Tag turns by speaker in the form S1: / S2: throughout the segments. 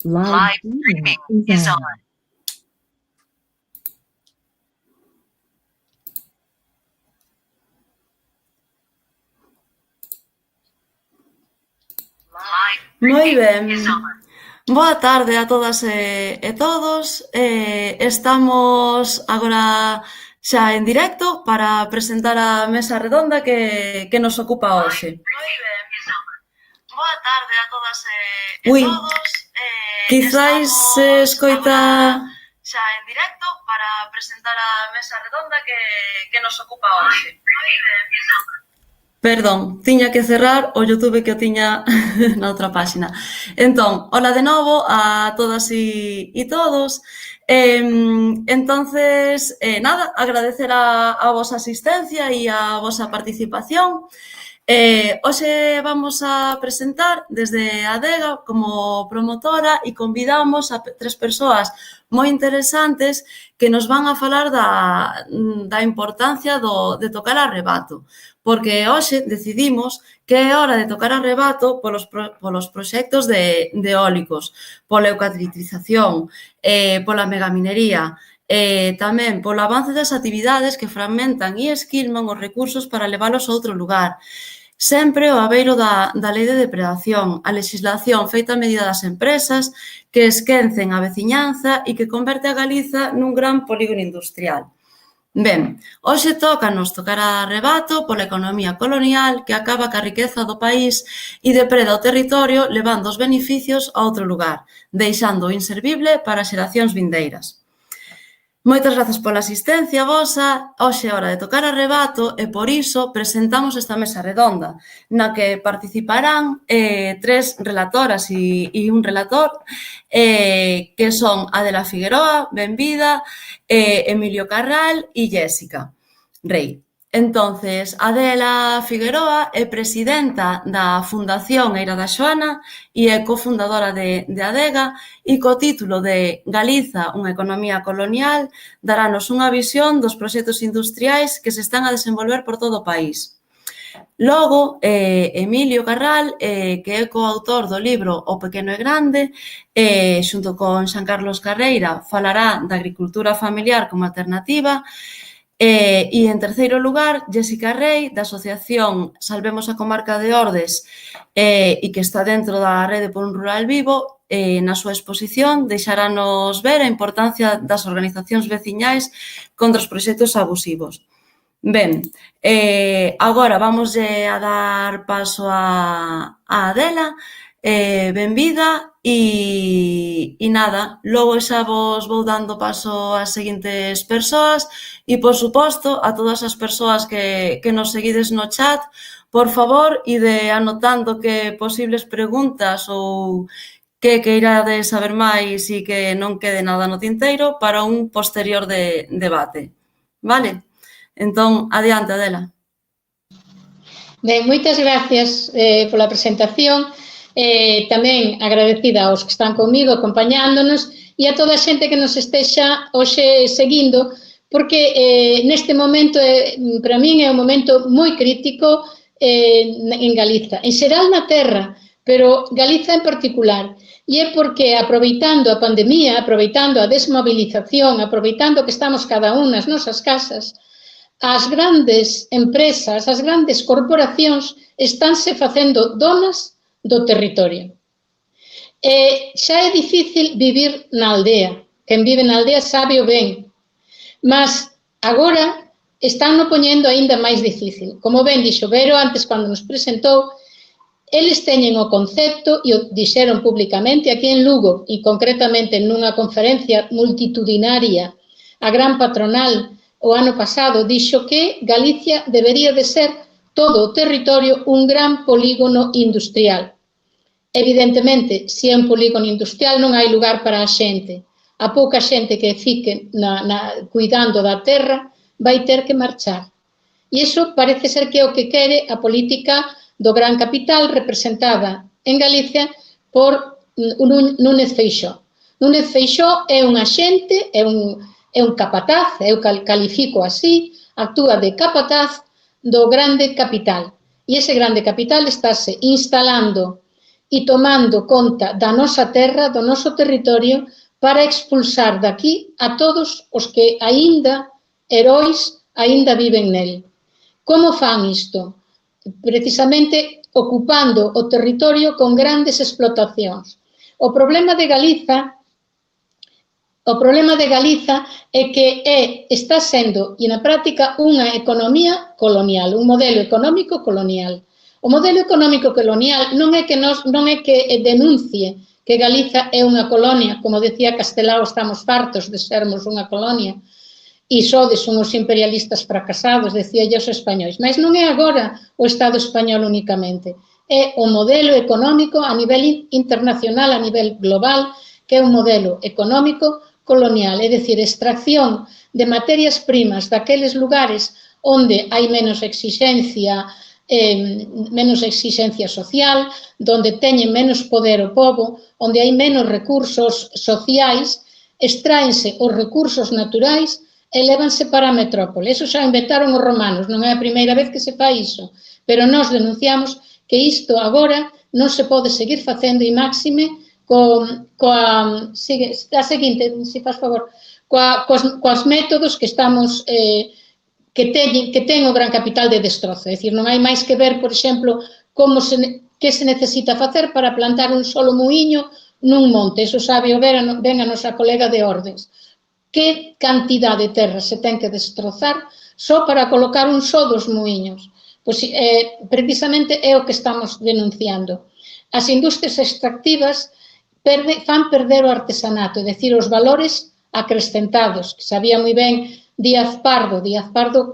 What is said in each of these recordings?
S1: Live streaming is on.
S2: Moi ben, boa tarde a todas e todos. Estamos agora xa en directo para presentar a mesa redonda que nos ocupa hoxe. Boa tarde a todas e todos. Quizáis se escoita xa en directo para presentar a mesa redonda que nos ocupa hoxe. Perdón, tiña que cerrar o YouTube que o tiña na outra páxina. Entón, hola de novo a todas e todos. Entonces, nada, agradecer a vosa asistencia e a vosa participación. Hoxe vamos a presentar desde Adega como promotora e convidamos a tres persoas moi interesantes que nos van a falar da importancia de tocar a rebato. Porque hoxe decidimos que é hora de tocar a rebato polos proxectos de eólicos, pola eucaliptización, pola megaminería, tamén polo avance das actividades que fragmentan e esquilman os recursos para leválos a outro lugar. Sempre ao abeiro da lei de depredación, a legislación feita a medida das empresas que esquecen a veciñanza e que converte a Galiza nun gran polígono industrial. Ben, hoxe tócanos tocar a rebato pola economía colonial que acaba ca riqueza do país e depreda o territorio levando os beneficios a outro lugar, deixando o inservible para xeracións vindeiras. Moitas grazas pola asistencia vosa. Hoxe é hora de tocar a rebato e por iso presentamos esta mesa redonda na que participarán tres relatoras e un relator que son Adela Figueroa, benvida, Emilio Carral e Jéssica Rei. Entonces, Adela Figueroa é presidenta da Fundación Eira da Xoana e é cofundadora de Adega e co título de Galiza, unha economía colonial, darános unha visión dos proxectos industriais que se están a desenvolver por todo o país. Logo, Emilio Carral, que é coautor do libro O Pequeno e Grande, xunto con Xan Carlos Carreira, falará da agricultura familiar como alternativa. E, en terceiro lugar, Jéssica Rei, da Asociación Salvemos a Comarca de Ordes e que está dentro da Rede por un Rural Vivo, na súa exposición deixarános ver a importancia das organizacións veciñais contra os proxectos abusivos. Ben, agora vamos a dar paso a Adela. Benvida e nada, logo xa vos vou dando paso ás seguintes persoas e, por suposto, a todas as persoas que nos seguides no chat, por favor, ide anotando que posibles preguntas ou que queirades saber máis e que non quede nada no tinteiro para un posterior debate. Vale? Entón, adiante, Adela.
S3: Ben, moitas gracias pola presentación. Tamén agradecida aos que están comigo acompañándonos e a toda a xente que nos estexa hoxe seguindo, porque neste momento para min é un momento moi crítico en Galiza, en xeral na terra, pero Galiza en particular, e é porque aproveitando a pandemia, aproveitando a desmobilización, aproveitando que estamos cada un nas nosas casas, as grandes empresas, as grandes corporacións estánse facendo donas do territorio. Xa é difícil vivir na aldea. Quen vive na aldea sabe o ben. Mas agora están no poñendo aínda máis difícil. Como ben dixo Vero antes cando nos presentou, eles teñen o concepto e o dixeron públicamente aquí en Lugo e concretamente nunha conferencia multitudinaria. A gran patronal o ano pasado dixo que Galicia debería de ser todo o territorio un gran polígono industrial. Evidentemente, se é un polígono industrial non hai lugar para a xente. A pouca xente que fique cuidando da terra vai ter que marchar. E iso parece ser que é o que quere a política do gran capital representada en Galicia por Núñez Feixóo. Núñez Feixóo é un axente, é un capataz, eu califico así, actúa de capataz do grande capital. E ese grande capital estáse instalando e tomando conta da nosa terra, do noso territorio, para expulsar daqui a todos os que aínda, heróis, aínda viven nel. Como fan isto? Precisamente ocupando o territorio con grandes explotacións. O problema de Galiza é que está sendo, e na práctica, unha economía colonial, un modelo económico colonial. O modelo económico colonial non é que denuncie que Galiza é unha colonia, como decía Castelao, estamos fartos de sermos unha colonia, e sodes unhos imperialistas fracasados, decía os españois, mas non é agora o Estado español únicamente, é o modelo económico a nivel internacional, a nivel global, que é un modelo económico colonial, é dicir, extracción de materias primas daqueles lugares onde hai menos exigencia social, onde teñen menos poder o pobo, onde hai menos recursos sociais, extraense os recursos naturais e lévanse para a metrópole. Eso xa inventaron os romanos, non é a primeira vez que se fai iso, pero nós denunciamos que isto agora non se pode seguir facendo e máxime coa métodos que estamos que ten o gran capital de destrozo. É dicir, non hai máis que ver, por exemplo, que se necesita facer para plantar un solo muiño nun monte. Eso sabe o ben a nosa colega de Ordes. Que cantidad de terra se ten que destrozar só para colocar un só dos muiños. Pois, precisamente é o que estamos denunciando. As industrias extractivas fan perder o artesanato, é dicir, os valores acrescentados, que sabía moi ben Díaz Pardo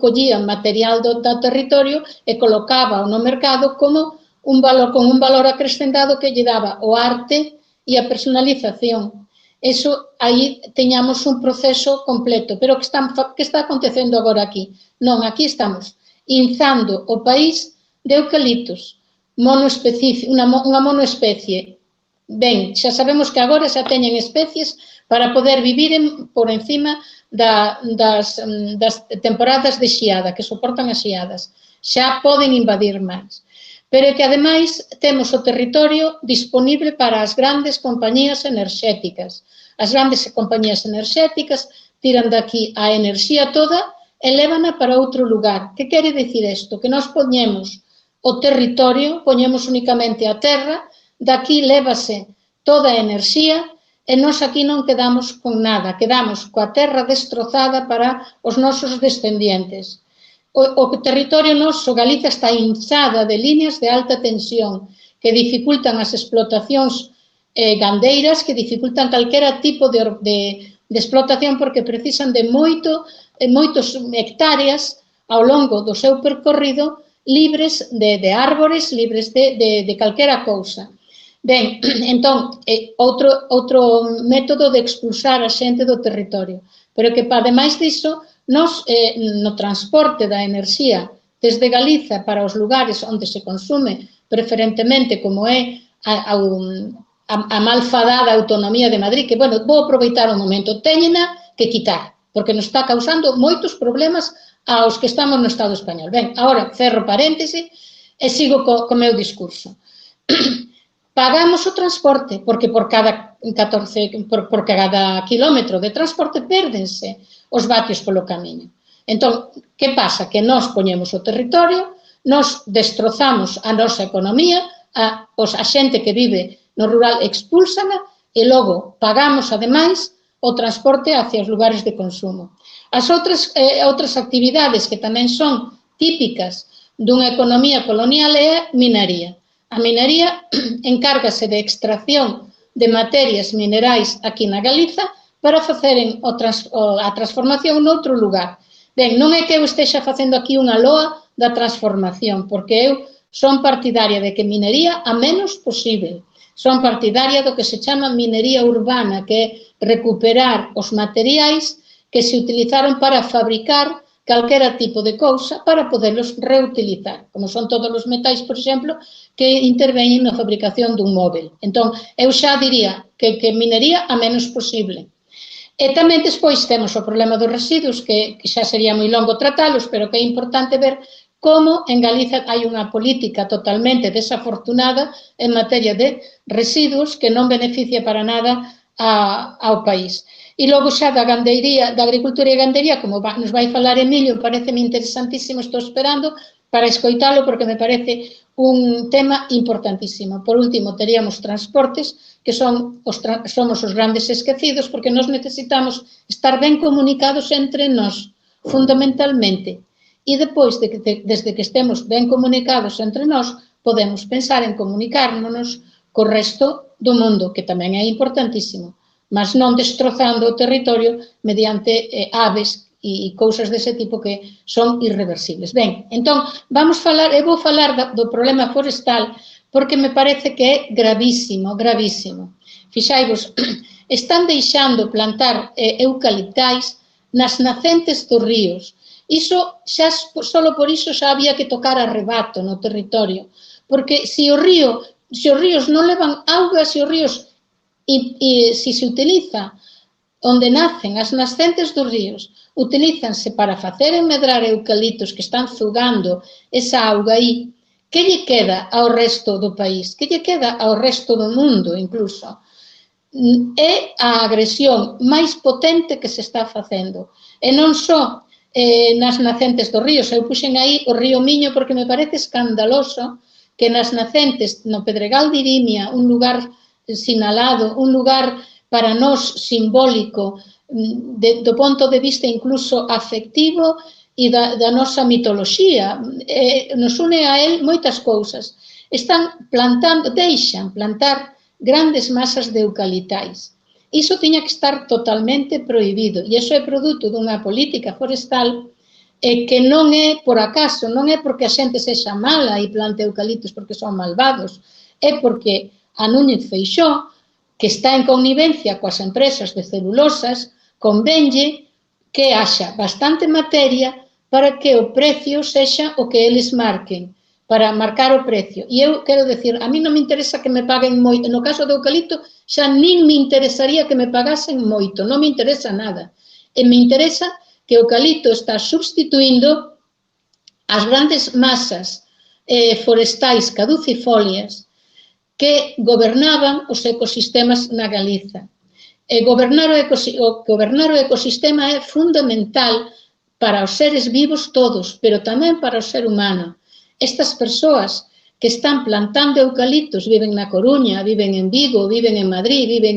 S3: collía material do territorio e colocaba no mercado como un valor acrescentado que lle daba o arte e a personalización. Eso, aí teñamos un proceso completo, pero que está acontecendo agora aquí? Non, aquí estamos inzando o país de eucaliptos, unha monoespecie. Ben, xa sabemos que agora xa teñen especies para poder vivir por encima das temporadas de xiada, que soportan as xiadas. Xa poden invadir máis. Pero que, ademais, temos o territorio disponible para as grandes compañías enerxéticas. As grandes compañías enerxéticas tiran daqui a enerxía toda e lévana para outro lugar. Que quere dicir isto? Que nós poñemos o territorio, poñemos únicamente a terra, daqui lévase toda a enerxía e nós aquí non quedamos con nada, quedamos coa terra destrozada para os nosos descendientes. O territorio noso, Galiza, está inzada de líneas de alta tensión que dificultan as explotacións gandeiras, que dificultan calquera tipo de explotación porque precisan de moitos hectáreas ao longo do seu percorrido libres de árbores, libres de calquera cousa. Ben, entón, outro método de expulsar a xente do territorio, pero que, ademais diso, nos, no transporte da enerxía desde Galiza para os lugares onde se consume preferentemente, como é a malfadada autonomía de Madrid, que, bueno, vou aproveitar un momento, teñena que quitar, porque nos está causando moitos problemas aos que estamos no Estado español. Ben, agora, cerro paréntese e sigo co meu discurso. Pagamos o transporte, porque por cada kilómetro de transporte pérdense os vatios polo camiño. Entón, que pasa? Que nós poñemos o territorio, nós destrozamos a nosa economía, a xente que vive no rural expúlsana e logo pagamos, ademais, o transporte hacia os lugares de consumo. As outras actividades que tamén son típicas dunha economía colonial é a minería. A minería encárgase de extracción de materias minerais aquí na Galiza para faceren a transformación noutro lugar. Ben, non é que eu estexa facendo aquí unha loa da transformación, porque eu son partidaria de que minería a menos posible. Son partidaria do que se chama minería urbana, que é recuperar os materiais que se utilizaron para fabricar calquera tipo de cousa para poderlos reutilizar, como son todos os metais, por exemplo, que interveñen na fabricación dun móvel. Entón, eu xa diría que minería a menos posible. E tamén despois temos o problema dos residuos, que xa sería moi longo tratalos, pero que é importante ver como en Galiza hai unha política totalmente desafortunada en materia de residuos que non beneficia para nada ao país. E logo xa da gandeiría, da agricultura e gandería, como nos vai falar Emilio, pareceme interesantísimo, estou esperando para escoitalo porque me parece un tema importantísimo. Por último, teríamos transportes, que somos os grandes esquecidos, porque nos necesitamos estar ben comunicados entre nós, fundamentalmente. E depois, desde que estemos ben comunicados entre nós, podemos pensar en comunicarnos co resto do mundo, que tamén é importantísimo, mas non destrozando o territorio mediante aves e cousas dese tipo que son irreversibles. Ben, entón, eu vou falar do problema forestal porque me parece que é gravísimo, gravísimo. Fixaivos, están deixando plantar eucaliptais nas nacentes dos ríos. Iso, só por iso xa había que tocar a rebato no territorio, porque se os ríos non levan auga, se os ríos, se se utiliza onde nacen as nascentes dos ríos, utilízanse para facer medrar eucaliptos que están zugando esa auga aí, que lle queda ao resto do país? Que lle queda ao resto do mundo, incluso? É a agresión máis potente que se está facendo. E non só nas nacentes dos ríos, eu puxen aí o río Miño porque me parece escandaloso que nas nacentes, no Pedregal de Irimia, un lugar sinalado, un lugar para nós simbólico, do ponto de vista incluso afectivo e da nosa mitoloxía, nos une a él moitas cousas. Están plantando, deixan plantar grandes masas de eucaliptais. Iso tiña que estar totalmente prohibido e iso é produto dunha política forestal que non é por acaso, non é porque a xente sexa mala e plante eucaliptos porque son malvados, é porque a Núñez Feixóo, que está en connivencia coas empresas de celulosas, convenlle que haxa bastante materia para que o precio sexa o que eles marquen, para marcar o precio. E eu quero decir, a mí non me interesa que me paguen moito, no caso do eucalipto, xa nin me interesaría que me pagasen moito, non me interesa nada. E me interesa que o eucalipto está substituindo as grandes masas forestais caducifolias que gobernaban os ecosistemas na Galiza. Gobernar o ecosistema é fundamental para os seres vivos todos, pero tamén para o ser humano. Estas persoas que están plantando eucaliptos, viven na Coruña, viven en Vigo, viven en Madrid, viven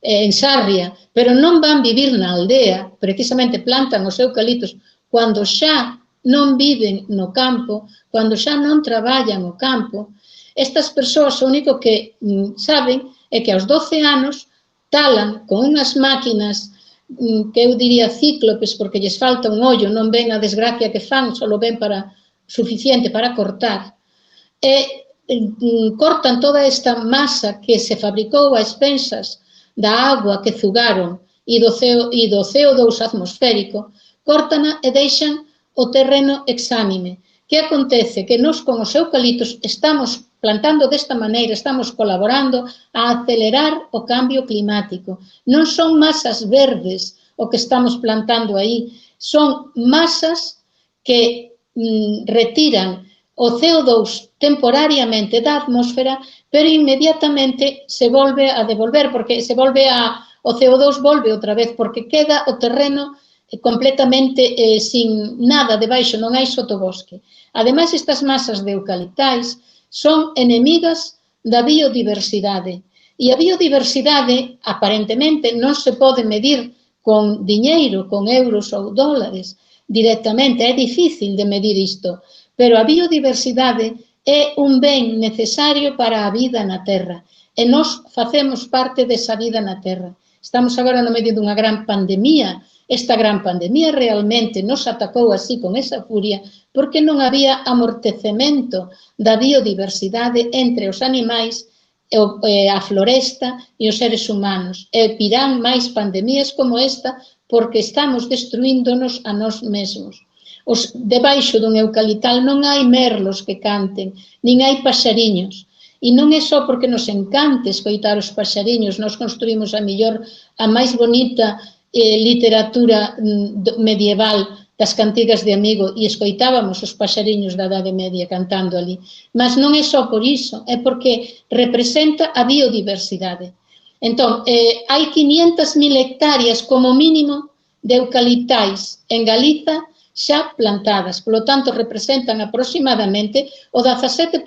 S3: en Sarria, pero non van vivir na aldea, precisamente plantan os eucaliptos cando xa non viven no campo, cando xa non traballan o campo. Estas persoas o único que saben é que aos 12 anos talan con unhas máquinas que eu diría cíclopes porque lles falta un ollo, non ven a desgracia que fan, só ven suficiente para cortar, e cortan toda esta masa que se fabricou a expensas da agua que zugaron e do CO2 atmosférico, cortana e deixan o terreno exánime. Que acontece? Que nós con os eucaliptos estamos plantando desta maneira, estamos colaborando a acelerar o cambio climático. Non son masas verdes o que estamos plantando aí, son masas que retiran o CO2 temporariamente da atmósfera, pero inmediatamente se volve a devolver, porque o CO2 volve outra vez, porque queda o terreno completamente sin nada debaixo, non hai sotobosque. Ademais, estas masas de eucaliptais son enemigas da biodiversidade. E a biodiversidade, aparentemente, non se pode medir con diñeiro, con euros ou dólares directamente, é difícil de medir isto, pero a biodiversidade é un ben necesario para a vida na Terra e nós facemos parte desa vida na Terra. Estamos agora no medio dunha gran pandemia. Esta gran pandemia realmente nos atacou así con esa furia porque non había amortecemento da biodiversidade entre os animais, a floresta e os seres humanos. E virán máis pandemías como esta porque estamos destruíndonos a nós mesmos. Debaixo dun eucaliptal non hai merlos que canten, nin hai paxariños. E non é só porque nos encante escoitar os paxariños, nós construímos a máis bonita literatura medieval das cantigas de Amigo e escoitábamos os paxariños da Idade Media cantando ali. Mas non é só por iso, é porque representa a biodiversidade. Entón, hai 500.000 hectáreas como mínimo de eucaliptais en Galiza xa plantadas, polo tanto representan aproximadamente o 17%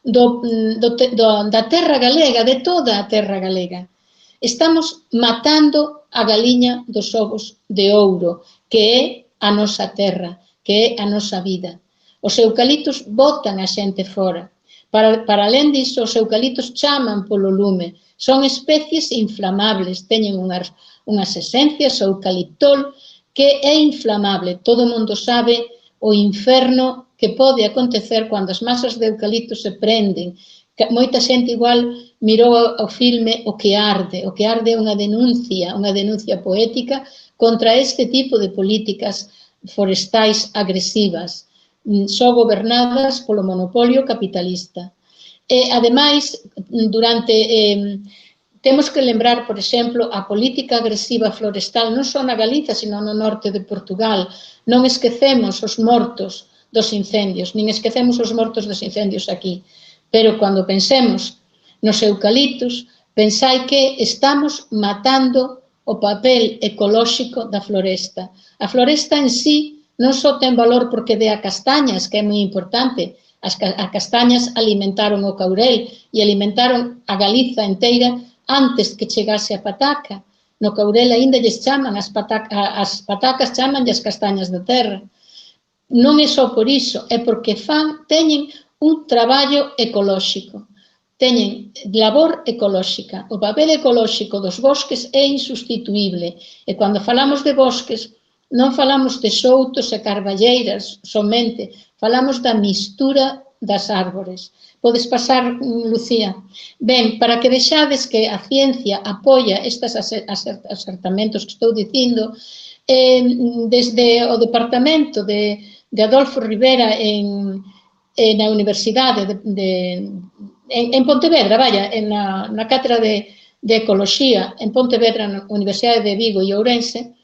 S3: da terra galega, de toda a terra galega. Estamos matando a galiña dos ovos de ouro, que é a nosa terra, que é a nosa vida. Os eucaliptos botan a xente fora. Para alén disso, os eucaliptos chaman polo lume. Son especies inflamables, teñen unhas esencias, o eucaliptol, que é inflamable. Todo o mundo sabe o inferno que pode acontecer cando as masas de eucalipto se prenden. Moita xente igual mirou o filme O que arde. O que arde é unha denuncia poética contra este tipo de políticas forestais agresivas, só gobernadas polo monopolio capitalista. E, ademais, temos que lembrar, por exemplo, a política agresiva florestal non só na Galiza, sino no norte de Portugal. Non esquecemos os mortos dos incendios, nin esquecemos os mortos dos incendios aquí. Pero, cando pensemos nos eucaliptos, pensai que estamos matando o papel ecolóxico da floresta. A floresta en sí non só ten valor porque dea castañas, que é moi importante. As castañas alimentaron o Caurel e alimentaron a Galiza inteira antes que chegase a pataca. No Caurel aínda lles chaman, as patacas chaman as castañas da terra. Non é só por iso, é porque teñen un traballo ecolóxico, teñen labor ecolóxica. O papel ecolóxico dos bosques é insustituíble. E cando falamos de bosques, non falamos de soutos e carballeiras somente, falamos da mistura das árbores. Podes pasar, Lucía. Ben, para que vexades que a ciencia apoia estes acertamentos que estou dicindo, desde o departamento de Adolfo Rivera na Universidade en Pontevedra, na cátedra de Ecoloxía en Pontevedra, na Universidade de Vigo e Ourense,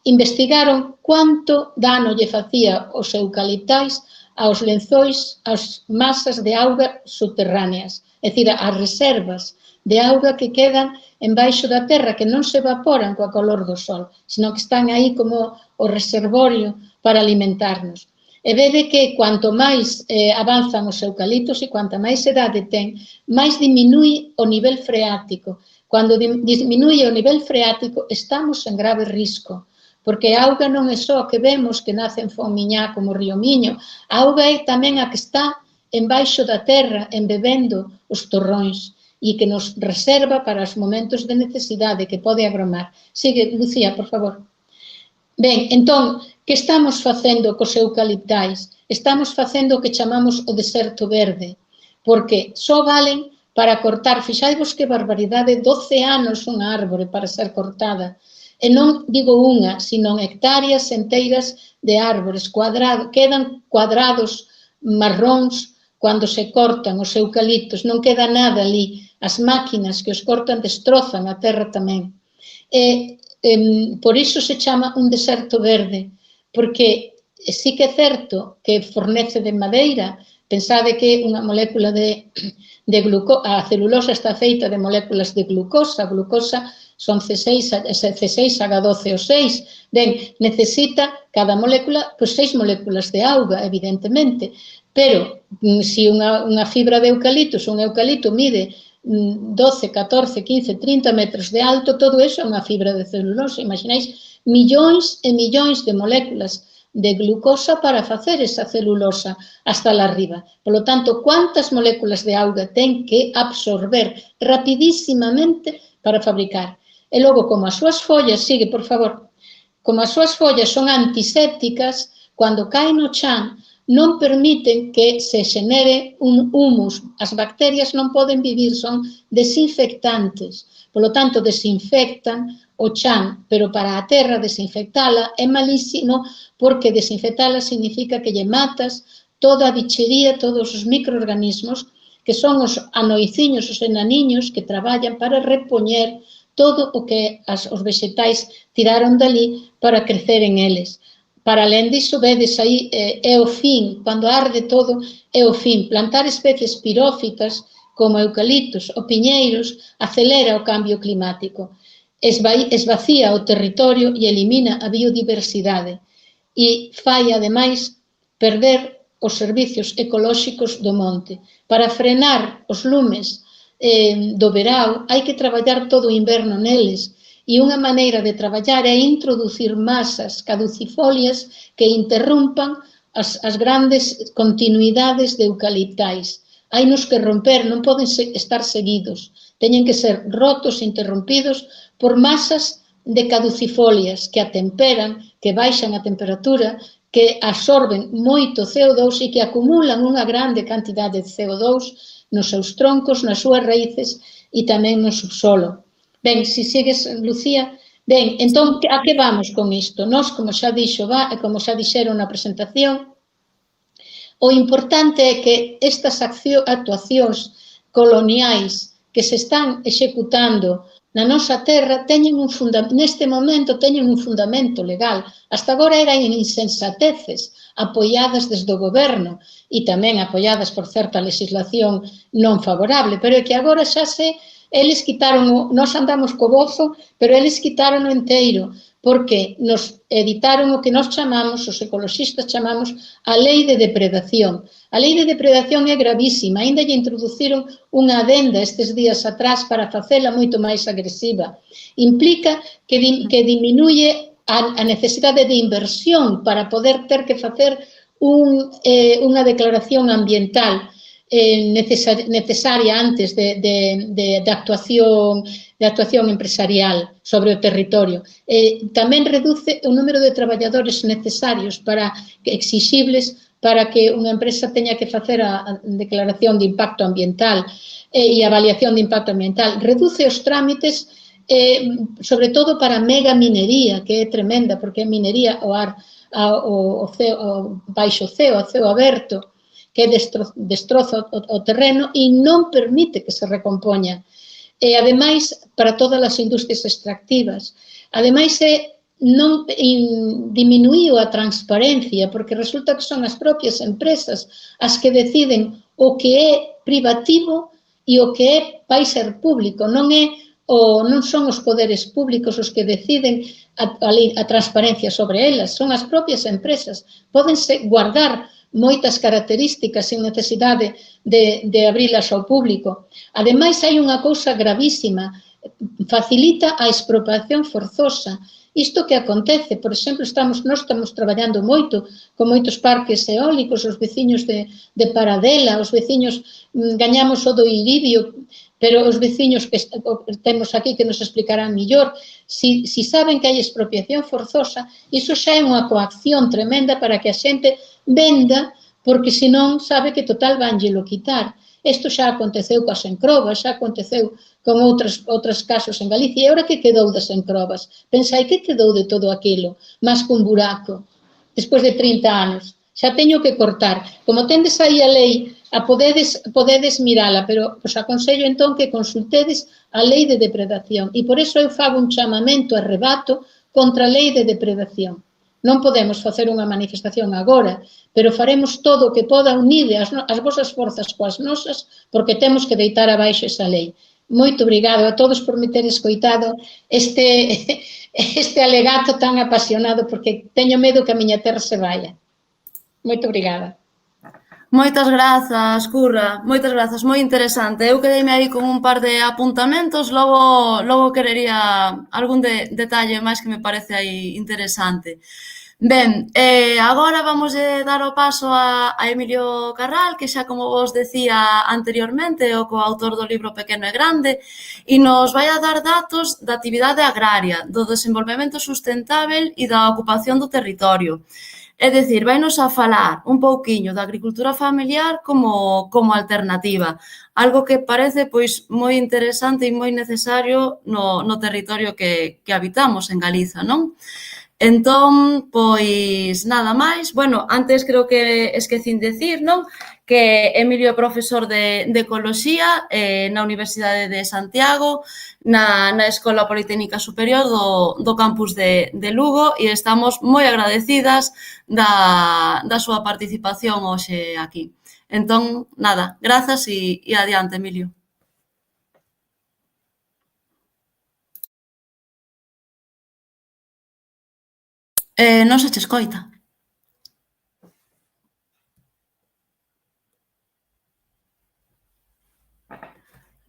S3: investigaron cuánto dano lle facía os eucaliptais aos lenzois, ás masas de auga subterráneas, é dicir, as reservas de auga que quedan embaixo da terra, que non se evaporan coa calor do sol, sino que están aí como o reservorio para alimentarnos. E vede que cuanto máis avanzan os eucaliptos e cuanta máis edade ten, máis diminúe o nivel freático. Cando diminúe o nivel freático, estamos en grave risco, porque a auga non é só que vemos que nace en Fonmiñá como o río Miño, a auga é tamén a que está embaixo da terra, embebendo os torróns, e que nos reserva para os momentos de necesidade que pode agromar. Sigue, Lucía, por favor. Ben, entón, que estamos facendo cos eucaliptais? Estamos facendo o que chamamos o deserto verde, porque só valen para cortar, fixaivos que barbaridade, 12 anos unha árbore para ser cortada, e non digo unha, sino hectáreas enteiras de árbores, quedan cuadrados marróns cando se cortan os eucaliptos, non queda nada ali, as máquinas que os cortan destrozan a terra tamén. Por iso se chama un deserto verde, porque sí que é certo que fornece de madeira, pensade que unha molécula de glucosa, a celulosa está feita de moléculas de glucosa, a glucosa son C6H12O6, ben, necesita cada molécula, 6 moléculas de auga, evidentemente, pero se unha fibra de eucaliptus, un eucalipto mide 12, 14, 15, 30 metros de alto, todo eso é unha fibra de celulosa. Imagináis millóns e millóns de moléculas de glucosa para facer esa celulosa hasta lá arriba. Por lo tanto, ¿cuántas moléculas de auga ten que absorber rapidísimamente para fabricar? E logo, como as súas follas, sigue, por favor, como as súas follas son antisépticas, cando caen no chan, non permiten que se xenere un humus. As bacterias non poden vivir, son desinfectantes. Por lo tanto, desinfectan o chan, pero para a terra desinfectala é malísimo, porque desinfectala significa que lle matas toda a bichería, todos os microorganismos, que son os anoiciños, os enaniños, que traballan para repoñer todo o que os vexetais tiraron dali para crecer en eles. Para alén disso, vedes aí, é o fin, cando arde todo, é o fin. Plantar especies pirófitas, como eucaliptos ou piñeiros, acelera o cambio climático, esvacía o territorio e elimina a biodiversidade e fai, ademais, perder os servicios ecolóxicos do monte. Para frenar os lumes do verao, hai que traballar todo o inverno neles, e unha maneira de traballar é introducir masas caducifolias que interrumpan as grandes continuidades de eucaliptais. Hainos que romper, non poden estar seguidos, teñen que ser rotos, interrompidos por masas de caducifolias que atemperan, que baixan a temperatura, que absorben moito CO2 e que acumulan unha grande cantidade de CO2 nos seus troncos, nas súas raíces e tamén no subsolo. Ben, se sigues, Lucía, ben, entón, a que vamos con isto? Nós, como xa dixeron na presentación, o importante é que estas actuacións coloniais que se están executando na nosa terra neste momento teñen un fundamento legal. Hasta agora eran insensateces apoiadas desde o goberno e tamén apoiadas por certa legislación non favorable, pero é que agora xa eles quitaron, nós andamos co bozo, pero eles quitaron o enteiro, porque nos editaron o que nós chamamos, os ecoloxistas chamamos, a lei de depredación. A lei de depredación é gravísima, aínda lle introduciron unha adenda estes días atrás para facela moito máis agresiva. Implica que diminuye a necesidade de inversión para poder ter que facer unha declaración ambiental necesaria antes de actuación empresarial sobre o territorio. Tamén reduce o número de traballadores necesarios exixibles para que unha empresa teña que facer a declaración de impacto ambiental e a avaliación de impacto ambiental. Reduce os trámites, sobre todo para mega minería, que é tremenda, porque é minería baixo ceo, a ceo aberto, que destroza o terreno e non permite que se recompoña. E, ademais, para todas as industrias extractivas. Ademais, non diminuíu a transparencia, porque resulta que son as propias empresas as que deciden o que é privativo e o que vai ser público. Non son os poderes públicos os que deciden a transparencia sobre elas, son as propias empresas. Pódense guardar moitas características sen necesidade de abrilas ao público. Ademais, hai unha cousa gravísima, facilita a expropiación forzosa. Isto que acontece, por exemplo, nós estamos traballando moito con moitos parques eólicos, os veciños de Paradela, os veciños gañamos o do Iribio, pero os veciños que temos aquí que nos explicarán millor, si saben que hai expropiación forzosa, iso xa é unha coacción tremenda para que a xente venda, porque senón sabe que total vanllelo quitar. Isto xa aconteceu coas encrobas, xa aconteceu con outros casos en Galicia. E agora que quedou das encrobas? Pensai que quedou de todo aquilo, máis que un buraco, despois de 30 anos. Xa teño que cortar. Como tendes aí a lei, podedes mirala, pero os aconsello entón que consultedes a lei de depredación. E por iso eu fago un chamamento a rebato contra a lei de depredación. Non podemos facer unha manifestación agora, pero faremos todo o que poda unir as vosas forzas coas nosas, porque temos que deitar abaixo esa lei. Moito obrigado a todos por me ter escoitado este alegato tan apasionado, porque teño medo que a miña terra se vaya. Moito obrigada.
S2: Moitas grazas, Curra, moitas grazas, moi interesante. Eu quedeime aí con un par de apuntamentos, logo querería algún detalle máis que me parece aí interesante. Ben, agora vamos dar o paso a Emilio Carral, que xa como vos decía anteriormente, o coautor do libro Pequeno e Grande, e nos vai a dar datos da actividade agraria, do desenvolvemento sustentável e da ocupación do territorio. É dicir, vainos a falar un pouquiño da agricultura familiar como alternativa, algo que parece pois moi interesante e moi necesario no territorio que habitamos en Galiza, non? Entón, pois, nada máis. Bueno, antes creo que esquecín decir, non? Que Emilio é profesor de Ecoloxía na Universidade de Santiago, na Escola Politécnica Superior do campus de Lugo, e estamos moi agradecidas da súa participación hoxe aquí. Entón, nada, grazas e adiante, Emilio. Non se che escoita.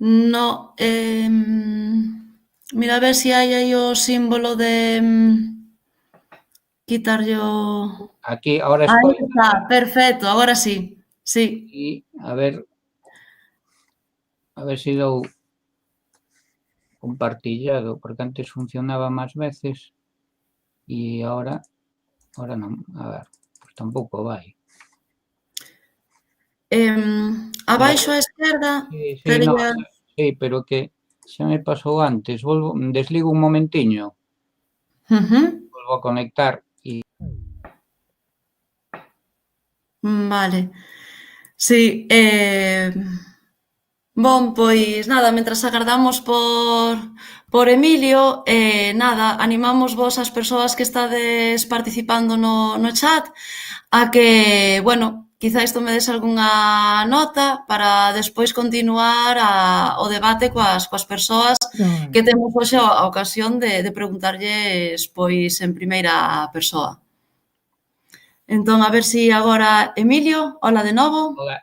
S2: No, mira a ver se hai aí o símbolo de quitarlle o...
S4: Aquí, ahora
S2: Aí
S4: escoita.
S2: está, perfecto, agora sí, sí.
S4: E a ver se dou compartillado, porque antes funcionaba máis veces e ahora non. A ver, pois tampouco vai.
S2: Abaixo á esquerda tería...
S4: Sí, pero que xa me pasou antes. Desligo un momentiño, volvo a conectar e...
S2: Vale. Sí, bon, pois nada, mentras agardamos por Emilio, nada, animamos vos as persoas que estades participando no chat a que, bueno, quizáis tomedes algunha nota para despois continuar o debate coas persoas que temos hoxe a ocasión de preguntarlles pois en primeira persoa. Entón, a ver si agora Emilio, hola de novo.
S4: Hola.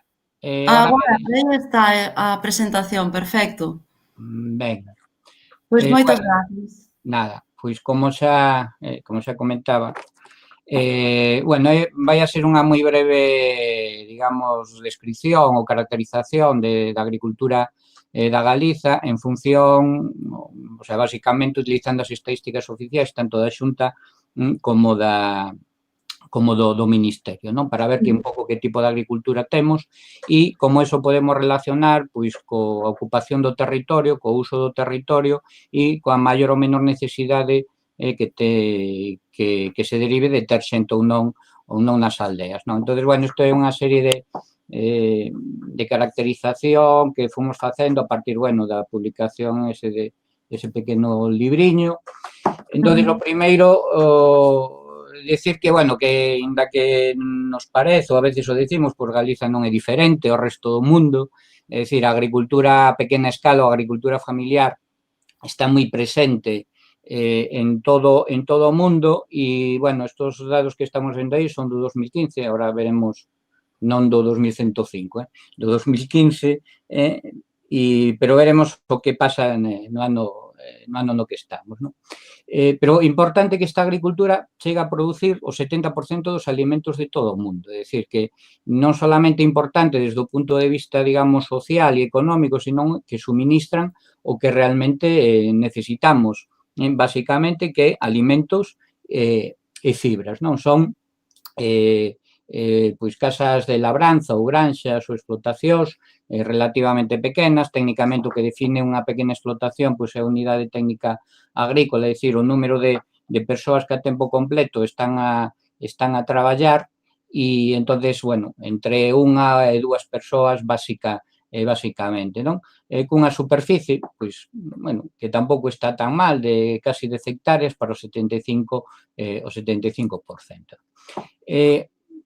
S2: Agora, aí está a presentación, perfecto.
S4: Ben.
S2: Pois moitas gracias.
S4: Nada, pois como xa comentaba, bueno, vai a ser unha moi breve, digamos, descripción ou caracterización da agricultura da Galiza en función, o sea, basicamente utilizando as estadísticas oficiais tanto da Xunta como do Ministerio, non? Para ver que un pouco que tipo de agricultura temos e como eso podemos relacionar pois coa ocupación do territorio, co uso do territorio e coa maior ou menor necesidade que se derive de ter xente ou non nas aldeas, non? Entón, bueno, isto é unha serie de caracterización que fomos facendo a partir, bueno, da publicación ese pequeno libriño. Entón, o primeiro, decir que, bueno, que ainda que nos parece, ou a veces o decimos, pois Galiza non é diferente ao resto do mundo, é dicir, a agricultura a pequena escala ou a agricultura familiar está moi presente en todo o mundo e, bueno, estos dados que estamos vendo aí son do 2015, agora veremos non do 2105, do 2015, pero veremos o que pasa no ano no que estamos, non? Pero importante que esta agricultura chega a producir o 70% dos alimentos de todo o mundo. É dicir, que non solamente é importante desde o punto de vista, digamos, social e económico, senón que suministran o que realmente necesitamos, basicamente, que alimentos e fibras, non? Son pois casas de labranza ou granxas ou explotacións relativamente pequenas. Técnicamente o que define unha pequena explotación pois é a unidade técnica agrícola, é dicir, o número de persoas que a tempo completo están a traballar e, entonces, bueno, entre unha e dúas persoas basicamente, non? Cunha superficie, pois, bueno, que tampouco está tan mal, de casi 10 hectáreas para o 75%.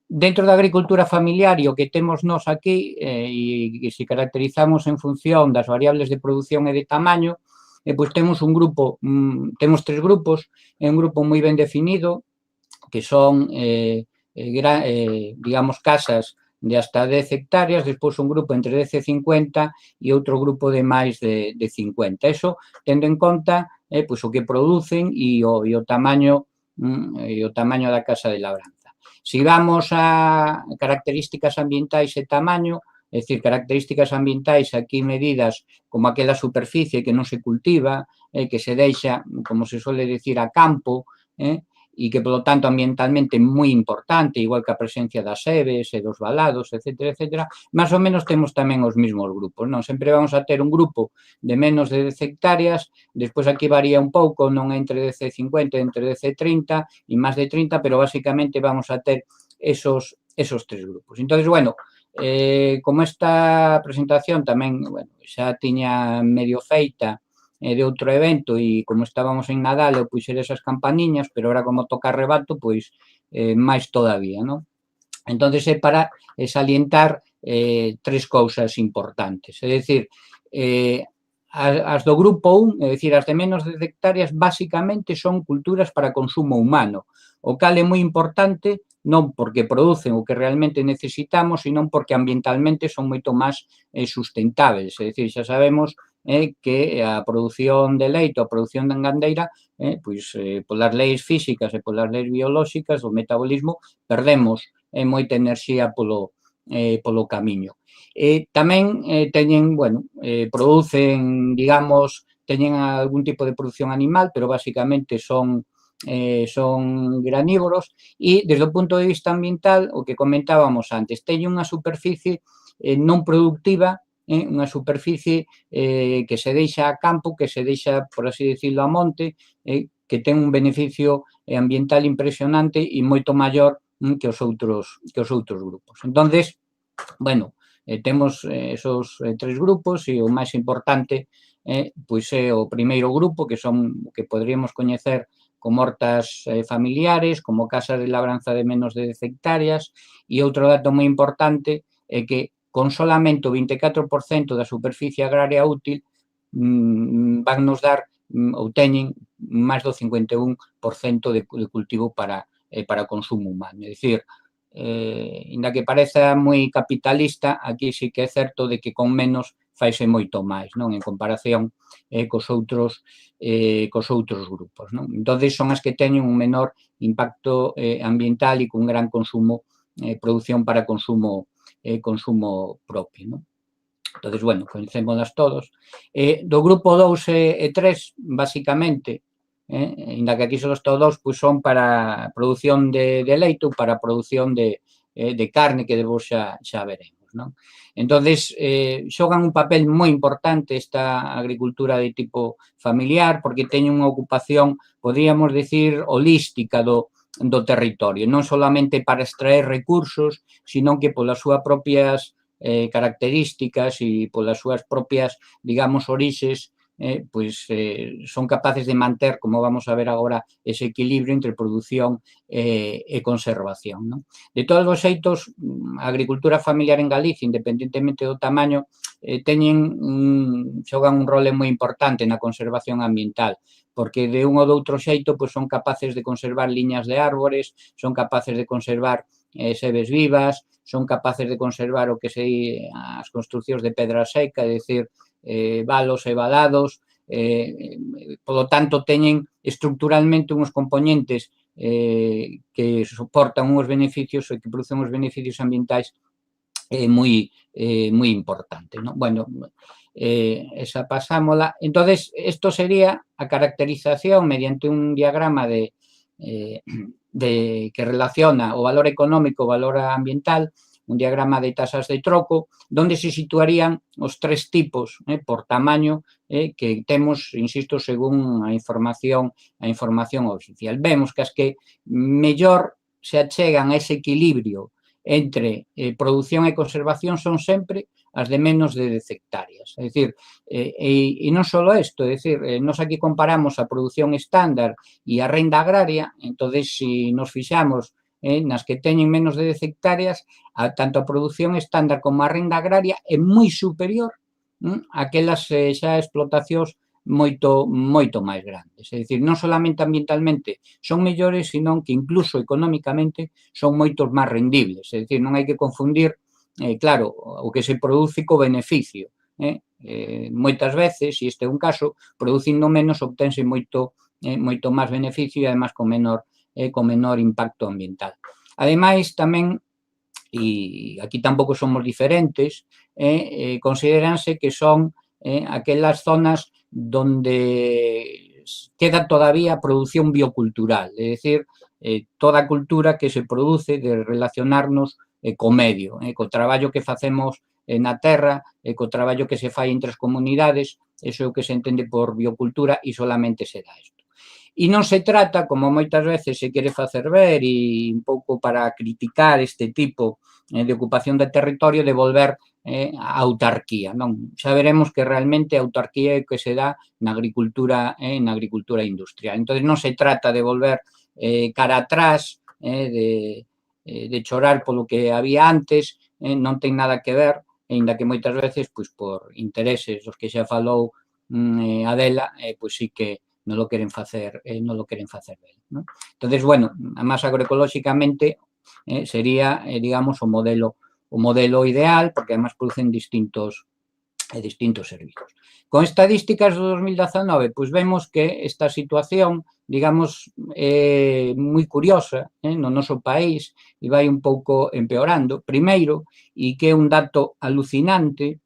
S4: Dentro da agricultura familiar e o que temos nós aquí e se caracterizamos en función das variables de produción e de tamaño, pois temos un grupo, temos 3 grupos, é un grupo moi ben definido que son, digamos, casas de hasta 10 hectáreas, despois un grupo entre 10 e 50 e outro grupo de máis de 50. Eso tendo en conta pois o que producen e o tamaño da casa de labranza. Se vamos a características ambientais e tamaño, é dicir, características ambientais aquí medidas como aquela superficie que non se cultiva, que se deixa, como se suele dicir, a campo, e que, polo tanto, ambientalmente é moi importante, igual que a presencia das eves e dos valados, etcétera, etcétera, máis ou menos temos tamén os mesmos grupos, non? Sempre vamos a ter un grupo de menos de 10 hectáreas, despois aquí varía un pouco, non entre 10 e 50, entre 10 e 30 e máis de 30, pero basicamente vamos a ter esos tres grupos. Entón, bueno, como esta presentación tamén, bueno, xa tiña medio feita de outro evento e como estábamos en Nadal eu puxer esas campaniñas, pero ahora como toca rebato, pois máis todavía, non? Entón, é para salientar tres cousas importantes, é dicir, as do grupo 1, é dicir, as de menos de 10 hectáreas, basicamente son culturas para consumo humano, o cal é moi importante non porque producen o que realmente necesitamos, sino porque ambientalmente son moito máis sustentáveis. É dicir, xa sabemos que a produción de leite, a produción de engandeira, pois polas leis físicas e polas leis biolóxicas, o metabolismo, perdemos moita enerxía polo camiño. Tamén teñen, bueno, producen, digamos, teñen algún tipo de produción animal, pero basicamente son granívoros e, desde o punto de vista ambiental, o que comentábamos antes, teñen unha superficie non productiva, unha superficie que se deixa a campo, que se deixa, por así decirlo, a monte, que ten un beneficio ambiental impresionante e moito maior que os outros grupos. Entón, bueno, temos esos tres grupos e o máis importante pois é o primeiro grupo, que son o que poderíamos coñecer como hortas familiares, como casas de labranza de menos de 10 hectáreas, e outro dato moi importante é que con solamente o 24% da superficie agraria útil van nos dar ou teñen máis do 51% de cultivo para consumo humano. É dicir, inda que pareza moi capitalista, aquí sí que é certo de que con menos faise moito máis, non? En comparación cos outros grupos, non? Entón, son as que teñen un menor impacto ambiental e con gran consumo, produción para consumo propio, non? Entón, bueno, coñecémolas todos. Do grupo 2 e 3, basicamente, inda que aquí só estou 2, pois son para produción de leite ou para produción de carne, que depois xa veremos, non? Entón, xogan un papel moi importante esta agricultura de tipo familiar, porque teñen unha ocupación, podríamos decir, holística do territorio, non solamente para extraer recursos, sino que polas súas propias características e polas súas propias, digamos, orixes, pois son capaces de manter, como vamos a ver agora, ese equilibrio entre produción e conservación, non? De todos os xeitos, a agricultura familiar en Galicia, independentemente do tamaño, xogan un rol moi importante na conservación ambiental, porque de un ou do outro xeito pois son capaces de conservar liñas de árbores, son capaces de conservar sebes vivas, son capaces de conservar o que sei as construcións de pedra seca, é dicir, valos e valados, polo tanto, teñen estructuralmente uns componentes que soportan uns beneficios e que producen uns beneficios ambientais moi importantes, non? Bueno, esa pasámola. Entón, isto sería a caracterización mediante un diagrama que relaciona o valor económico, o valor ambiental, un diagrama de tasas de troco, onde se situarían os tres tipos por tamaño que temos, insisto, según a información oficial. Vemos que as que mellor se achegan a ese equilibrio entre produción e conservación son sempre as de menos de 10 hectáreas. É dicir, e non só isto, é dicir, nós aquí comparamos a produción estándar e a renda agraria, entón, se nos fixamos nas que teñen menos de 10 hectáreas, tanto a produción estándar como a renda agraria é moi superior a aquelas xa explotacións moito máis grandes. É dicir, non solamente ambientalmente son mellores, sino que incluso económicamente son moitos máis rendibles. É dicir, non hai que confundir, claro, o que se produce co beneficio. Moitas veces, e este é un caso, producindo menos obtense moito máis beneficio e, además, con menor impacto ambiental. Ademais, tamén, e aquí tampouco somos diferentes, consideranse que son aquelas zonas donde queda todavía produción biocultural, é dicir, toda a cultura que se produce de relacionarnos co medio, co traballo que facemos na terra, co traballo que se fai entre as comunidades, eso é o que se entende por biocultura e solamente se dá isto. E non se trata, como moitas veces se quere facer ver e un pouco para criticar este tipo de ocupación de territorio, de volver a autarquía, non? Xa veremos que realmente a autarquía é o que se dá na agricultura industrial. Entón, non se trata de volver cara atrás, de chorar polo que había antes, non ten nada que ver, aínda que moitas veces, pois, por intereses dos que xa falou Adela, pois sí que non lo queren facer ben, non? Entonces, bueno, máis agroecolóxicamente sería, digamos, o modelo ideal, porque además producen distintos servicios. Con estadísticas do 2019, pois vemos que esta situación, digamos, é moi curiosa no noso país e vai un pouco empeorando. Primeiro, e que é un dato alucinante,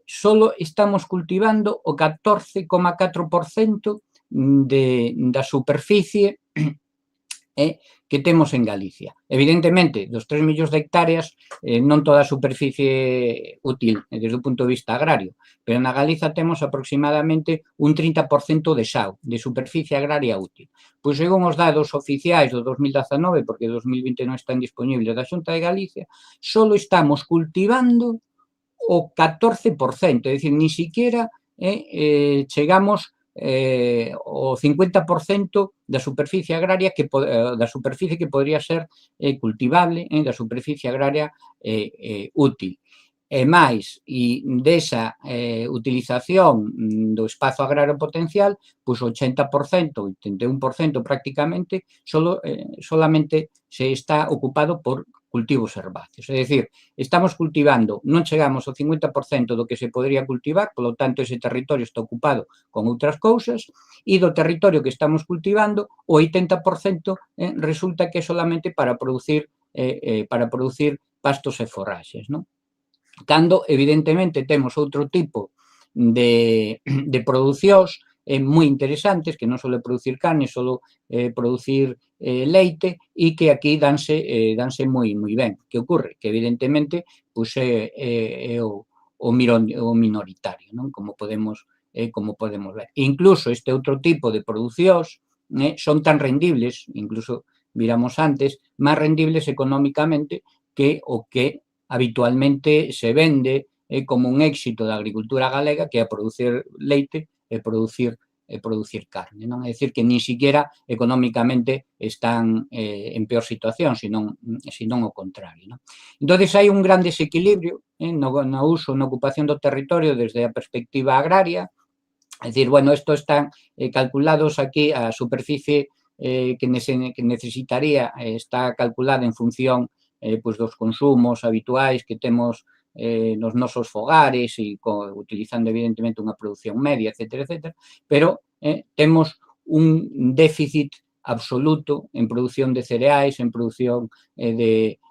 S4: solo estamos cultivando o 14,4% da superficie que temos en Galicia. Evidentemente, dos 3 millóns de hectáreas, non toda a superficie útil desde o punto de vista agrario, pero na Galiza temos aproximadamente un 30% de SAU, de superficie agraria útil. Pois, según os dados oficiais do 2019, porque 2020 non están disponibles da Xunta de Galicia, só estamos cultivando o 14%, é dicir, ni siquiera chegamos o 50% da superficie agraria da superficie que podría ser cultivable, da superficie agraria útil. E máis, e desa utilización do espazo agrario potencial, pois o 80%, 81% prácticamente, solamente se está ocupado por cultivos herbáceos. É dicir, estamos cultivando, non chegamos ao 50% do que se podría cultivar, polo tanto, ese territorio está ocupado con outras cousas, e do territorio que estamos cultivando, o 80% resulta que é solamente para producir pastos e forraxes, non? Cando, evidentemente, temos outro tipo de producións moi interesantes, que non só producir carne, só producir leite, e que aquí danse moi ben. Que ocorre? Que, evidentemente, pois é o minoritario, non? Como podemos ver. Incluso este outro tipo de producións son tan rendibles, incluso viramos antes, máis rendibles económicamente que o que habitualmente se vende como un éxito da agricultura galega, que é a producir leite e producir carne, non? É dicir, que ni siquiera económicamente están en peor situación, senón o contrario, non? Entón, hai un gran desequilibrio no uso, na ocupación do territorio desde a perspectiva agraria. É dicir, bueno, isto están calculados aquí, a superficie que necesitaría está calculada en función pois dos consumos habituais que temos nos nosos fogares e utilizando evidentemente unha produción media, etcétera, pero temos un déficit absoluto en produción de cereais, en produción de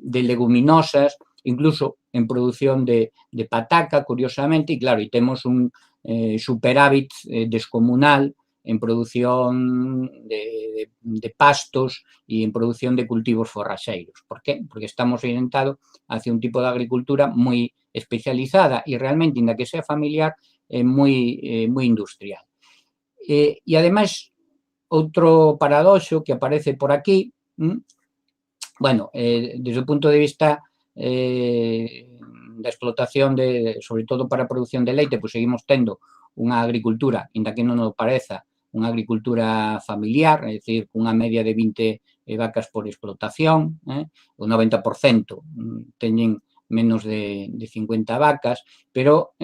S4: leguminosas, incluso en produción de pataca, curiosamente, e claro, e temos un superávit descomunal en produción de pastos e en produción de cultivos forraxeiros. Por qué? Porque estamos orientados hacia un tipo de agricultura moi especializada e realmente, inda que sea familiar, moi industrial. E, ademais, outro paradoxo que aparece por aquí, bueno, desde o punto de vista da explotación, sobre todo para a produción de leite, pois seguimos tendo unha agricultura, inda que non nos pareza, unha agricultura familiar, é dicir, cunha media de 20 vacas por explotación, o 90% teñen menos de 50 vacas, pero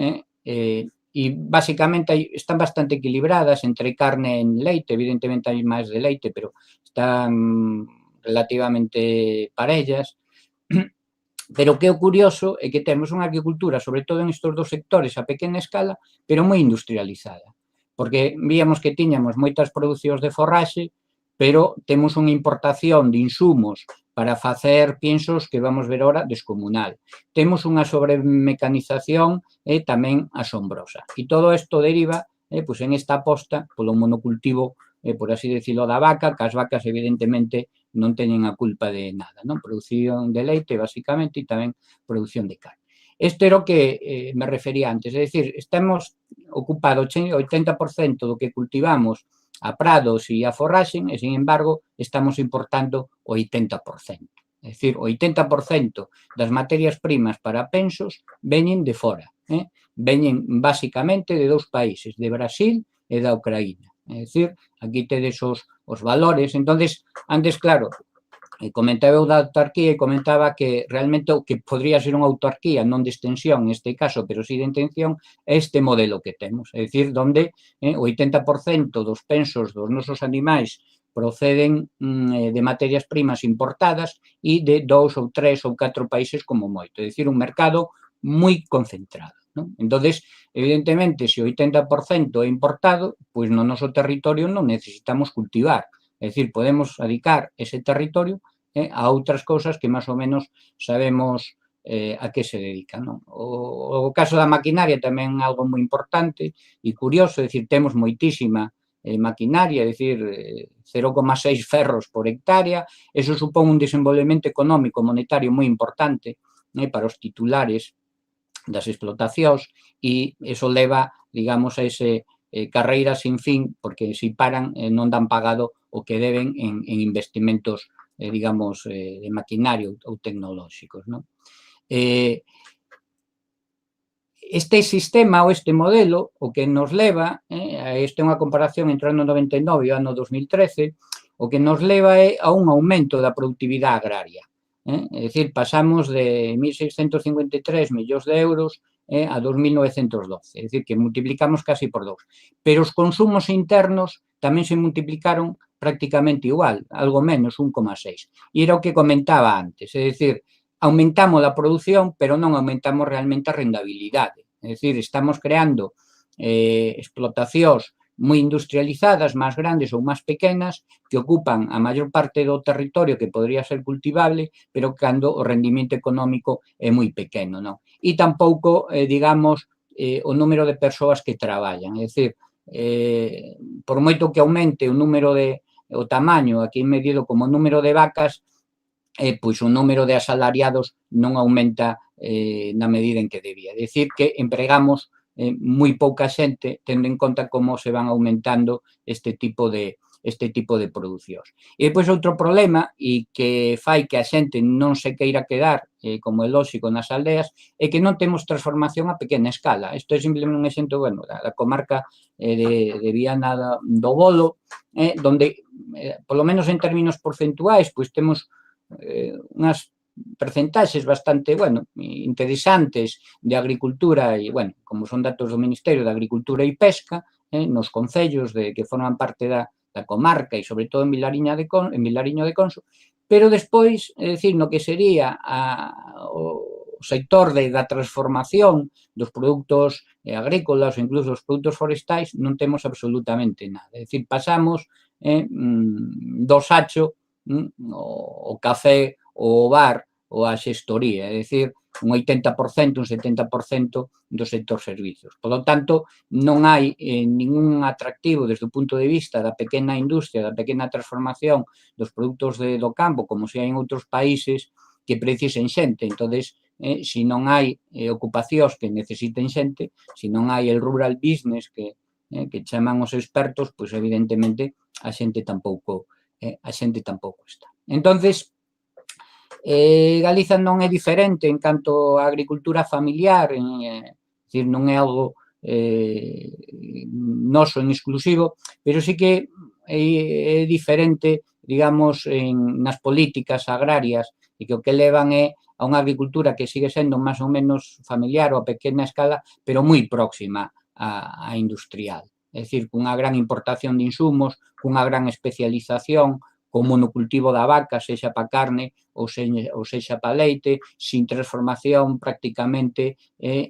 S4: basicamente están bastante equilibradas entre carne e leite, evidentemente hai máis de leite, pero están relativamente parellas. Pero o que é curioso é que temos unha agricultura, sobre todo en estes dos sectores a pequena escala, pero moi industrializada. Porque víamos que tiñamos moitas producións de forraxe, pero temos unha importación de insumos para facer piensos que vamos ver ahora descomunal. Temos unha sobremecanización tamén asombrosa. E todo isto deriva pois en esta aposta polo monocultivo por así decirlo, da vaca, que as vacas evidentemente non teñen a culpa de nada, non? Produción de leite, basicamente, e tamén produción de carne. Isto era o que me refería antes, é dicir, estamos ocupados 80% do que cultivamos a prados e a forraxen e, sin embargo, estamos importando o 80%. É dicir, o 80% das materias primas para pensos veñen de fora, veñen basicamente de dous países, de Brasil e da Ucraína. É dicir, aquí tedes os valores. Entonces, antes, claro, comentaba eu da autarquía e comentaba que realmente o que podría ser unha autarquía, non de extensión neste caso, pero sí de intención, é este modelo que temos. É dicir, onde o 80% dos pensos dos nosos animais proceden de materias primas importadas e de 2 ou 3 ou 4 países como moito. É dicir, un mercado moi concentrado. Entonces, evidentemente, se o 80% é importado, pois no noso territorio non necesitamos cultivar. É dicir, podemos dedicar ese territorio a outras cousas que máis ou menos sabemos a que se dedican. O caso da maquinaria tamén é algo moi importante e curioso, é dicir, temos moitísima maquinaria, é dicir, 0,6 ferros por hectárea, eso supón un desenvolvemento económico monetario moi importante para os titulares das explotacións e eso leva, digamos, a ese carreira sin fin, porque se paran non dan pagado o que deben en investimentos, digamos, de maquinario ou tecnolóxicos. Este sistema ou este modelo o que nos leva, esta é unha comparación entre o ano 99 e o ano 2013, o que nos leva é a un aumento da productividade agraria. É dicir, pasamos de 1.653 millóns de euros a 2.912, é dicir, que multiplicamos casi por 2. Pero os consumos internos tamén se multiplicaron prácticamente igual, algo menos, 1,6. E era o que comentaba antes, é dicir, aumentamos a produción, pero non aumentamos realmente a rentabilidade. É dicir, estamos creando explotacións moi industrializadas, máis grandes ou máis pequenas, que ocupan a maior parte do territorio que podría ser cultivable, pero cando o rendimento económico é moi pequeno, non? E tampouco, digamos, o número de persoas que traballan. É dicir, por moito que aumente o número o tamaño, aquí medido como número de vacas, pois o número de asalariados non aumenta na medida en que debía. É dicir, que empregamos moi pouca xente, tendo en conta como se van aumentando este tipo de producións. E depois outro problema, e que fai que a xente non se queira quedar, como é lóxico, nas aldeas, é que non temos transformación a pequena escala. Isto é simplemente un exemplo, bueno, da comarca de Viana do Bolo, donde, polo menos en términos porcentuais, pois temos unhas percentaxes bastante, bueno, interesantes de agricultura e, bueno, como son datos do Ministerio de Agricultura e Pesca, nos concellos que forman parte da comarca e, sobre todo, en Vilariño de Conso, pero despois, é dicir, no que sería o sector da transformación dos produtos agrícolas ou incluso os produtos forestais, non temos absolutamente nada. É dicir, pasamos do sacho, o café, o bar, ou a xestoría, é dicir, un 80%, un 70% do sector servicios. Por lo tanto, non hai ningún atractivo desde o punto de vista da pequena industria, da pequena transformación dos produtos do campo, como se hai en outros países que precisen xente. Entón, se non hai ocupacións que necesiten xente, se non hai el rural business que chaman os expertos, pois evidentemente a xente tampouco está. Entón, Galiza non é diferente en canto a agricultura familiar, dicir, non é algo noso en exclusivo, pero sí que é diferente, digamos, nas políticas agrarias, e que o que levan é a unha agricultura que sigue sendo máis ou menos familiar ou a pequena escala, pero moi próxima á industrial. É dicir, cunha gran importación de insumos, cunha gran especialización, con monocultivo da vaca, sexa para carne ou sexa para leite, sin transformación prácticamente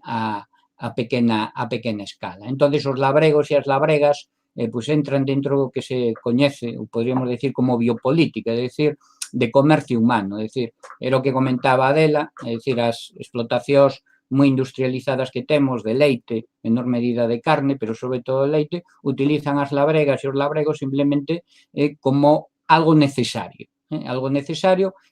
S4: a pequena escala. Entón, os labregos e as labregas entran dentro do que se coñece, ou podríamos decir, como biopolítica, é dicir, de comercio humano. É dicir, era o que comentaba Adela, é dicir, as explotacións moi industrializadas que temos de leite, menor medida de carne, pero sobre todo de leite, utilizan as labregas e os labregos simplemente como algo necesario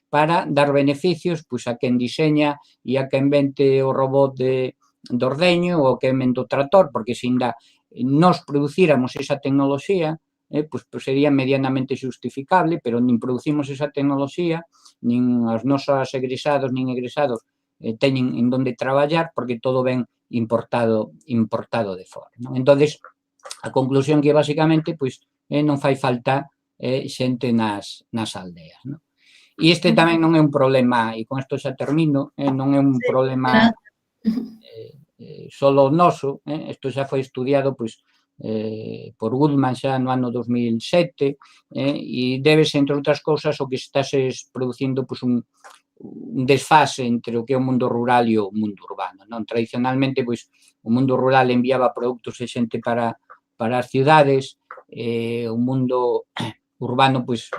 S4: para dar beneficios pois, a quen diseña e a quen vende o robot do ordeño ou quen vende o tractor, porque se ainda nos producíramos esa tecnoloxía, pois sería medianamente justificable, pero nin producimos esa tecnoloxía, nin os nosos egresados nin egresados teñen en donde traballar porque todo ven importado de fora. Entonces, a conclusión que basicamente pois non fai falta xente nas aldeas. E este tamén non é un problema, e con isto xa termino, non é un problema solo noso, isto xa foi estudiado pois por Goodman xa no ano 2007 e débese, entre outras cousas, o que está se producindo pois un desfase entre o que é o mundo rural e o mundo urbano. Tradicionalmente, pois, o mundo rural enviaba produtos e xente para as cidades, o mundo urbano, pois,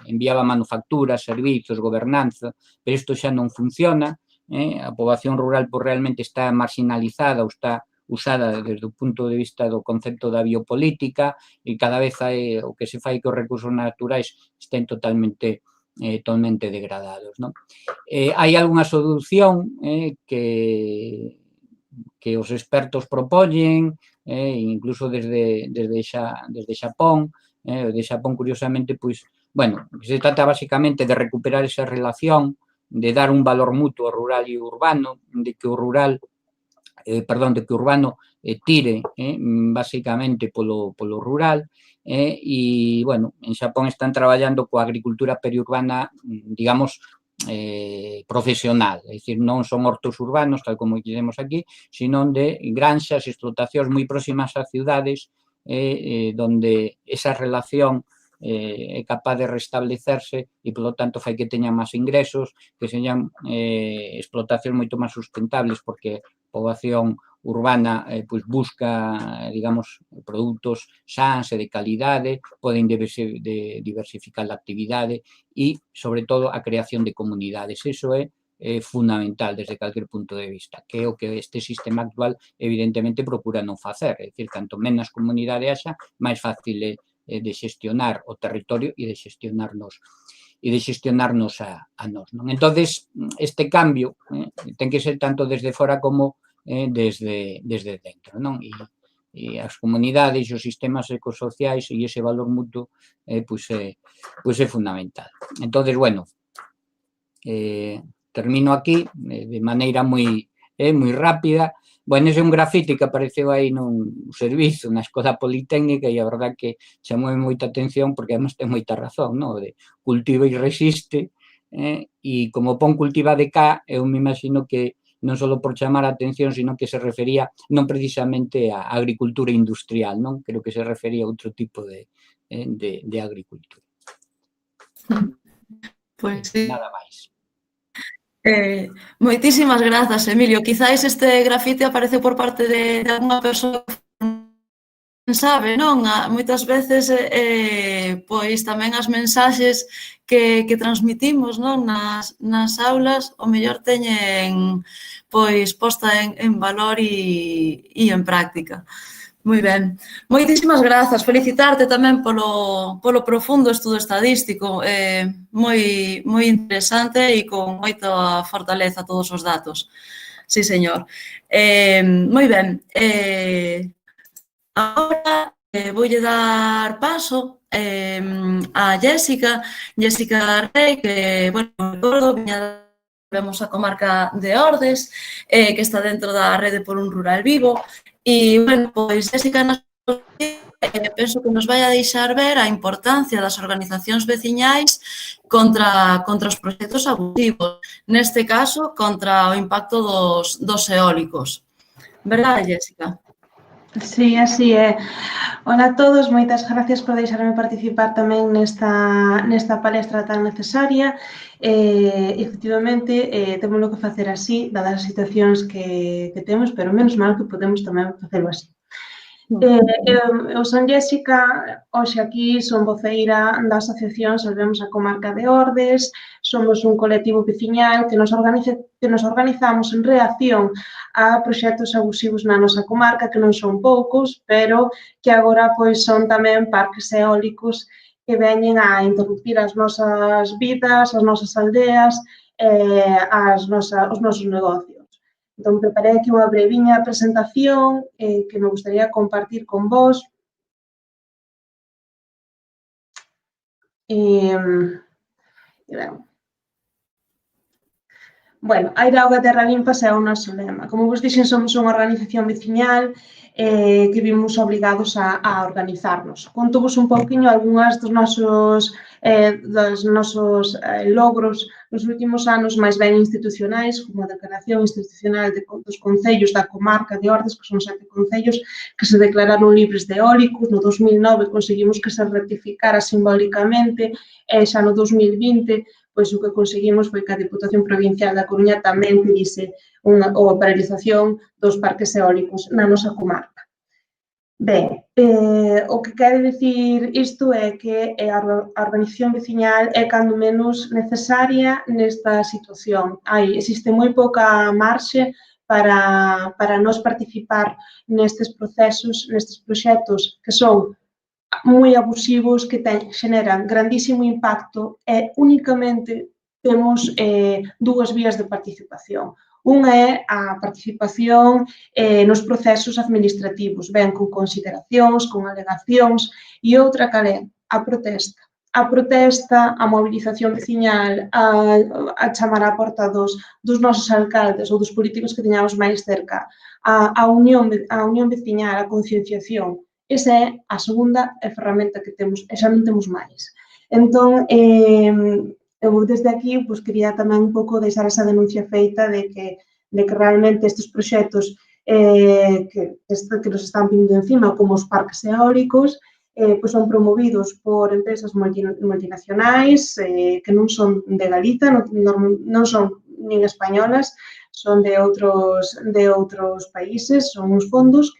S4: enviaba manufacturas, servizos, gobernanza, pero isto xa non funciona, a poboación rural, pois, realmente está marginalizada ou está usada desde o punto de vista do concepto da biopolítica e cada vez o que se fai que os recursos naturais estén totalmente degradados. Hai algunha solución que os expertos propoñen, incluso desde Xapón. De Xapón, curiosamente, pois, bueno, se trata basicamente de recuperar esa relación, de dar un valor mutuo rural e urbano, de que o urbano tire basicamente polo rural, e, bueno, en Xapón están traballando coa agricultura periurbana, digamos, profesional, é dicir, non son hortos urbanos, tal como dicemos aquí, sino de granxas, explotacións moi próximas ás cidades, donde esa relación é capaz de restablecerse e, polo tanto, fai que teñan máis ingresos, que señan explotacións moito máis sustentables, porque a poboación urbana pois busca, digamos, produtos sans e de calidade, poden diversificar a actividade e, sobre todo, a creación de comunidades. Iso é fundamental desde calquer punto de vista, que é o que este sistema actual evidentemente procura non facer, é dicir, canto menos comunidade haxa, máis fácil é de xestionar o territorio e de xestionarnos a nós. Entonces, este cambio ten que ser tanto desde fora como desde dentro, e as comunidades e os sistemas ecosociais e ese valor mutuo pois é fundamental. Entonces, bueno, termino aquí de maneira moi rápida. Bueno, ese é un grafite que apareceu aí nun servizo na Escola Politécnica e a verdade que chamou moita atención porque además ten moita razón, de cultiva e resiste, e como pon cultiva de cá, eu me imagino que non só por chamar a atención, sino que se refería non precisamente a agricultura industrial, creo que se refería a outro tipo de agricultura.
S2: Pois sí.
S4: Nada máis.
S2: Moitísimas grazas, Emilio. Quizáis este grafite aparece por parte de alguna persoa que sabe, non? Moitas veces, pois, tamén as mensaxes que transmitimos, non? Nas aulas, o mellor teñen, pois, posta en valor e en práctica. Moi ben. Moitísimas grazas. Felicitarte tamén polo profundo estudo estadístico. Moi interesante e con moita fortaleza todos os datos. Sí, señor. Moi ben. Agora voulle dar paso a Jéssica Rey, que, bueno, recordo, vemos a comarca de Ordes, que está dentro da Rede por un Rural Vivo. E, bueno, pois, Jéssica, penso que nos vai a deixar ver a importancia das organizacións veciñais contra os proxectos abusivos, neste caso, contra o impacto dos eólicos. Verdade, Jéssica?
S1: Sí, así é. Hola a todos, moitas gracias por deixarme participar tamén nesta palestra tan necesaria. Efectivamente, temos que facer así, dadas as situacións que temos, pero menos mal que podemos tamén facelo así. Eu son Jéssica, hoxe aquí son voceira da Asociación Salvemos a Comarca de Ordes, somos un colectivo veciñal que nos organizamos en reacción a proxectos abusivos na nosa comarca, que non son poucos, pero que agora pois son tamén parques eólicos que veñen a interrumpir as nosas vidas, as nosas aldeas, os nosos negocios. Entón, preparei aquí unha breviña presentación que me gustaría compartir con vos. Bueno, Aire, Auga, Terra Limpas é o noso lema. Como vos dixen, somos unha organización veciñal que vimos obligados a organizarnos. Contovos un pouquiño algunhas dos nosos logros nos últimos anos, máis ben institucionais, como a declaración institucional dos concellos da comarca de Ordes, que son 7 concellos que se declararon libres de eólicos. No 2009 conseguimos que se rectificara simbólicamente e xa no 2020 pois o que conseguimos foi que a Diputación Provincial da Coruña tamén pedise a paralización dos parques eólicos na nosa comarca. Ben, o que quere dicir isto é que a organización veciñal é cando menos necesaria nesta situación. Existe moi pouca marxe para nós participar nestes procesos, nestes proxectos que son moi abusivos, que xeneran grandísimo impacto e únicamente temos dúas vías de participación. Unha é a participación nos procesos administrativos, ben con consideracións, con alegacións, e outra cal é a protesta. A protesta, a mobilización veciñal, a chamar á porta dos nosos alcaldes ou dos políticos que teñamos máis cerca, a unión veciñal, a concienciación. Esa é a segunda ferramenta que temos, e xa non temos máis. Entón, eu desde aquí quería tamén un pouco deixar esa denuncia feita de que realmente estes proxectos que nos están vindo encima, como os parques eólicos, son promovidos por empresas multinacionais que non son de Galiza, non son nin españolas, son de outros países, son uns fondos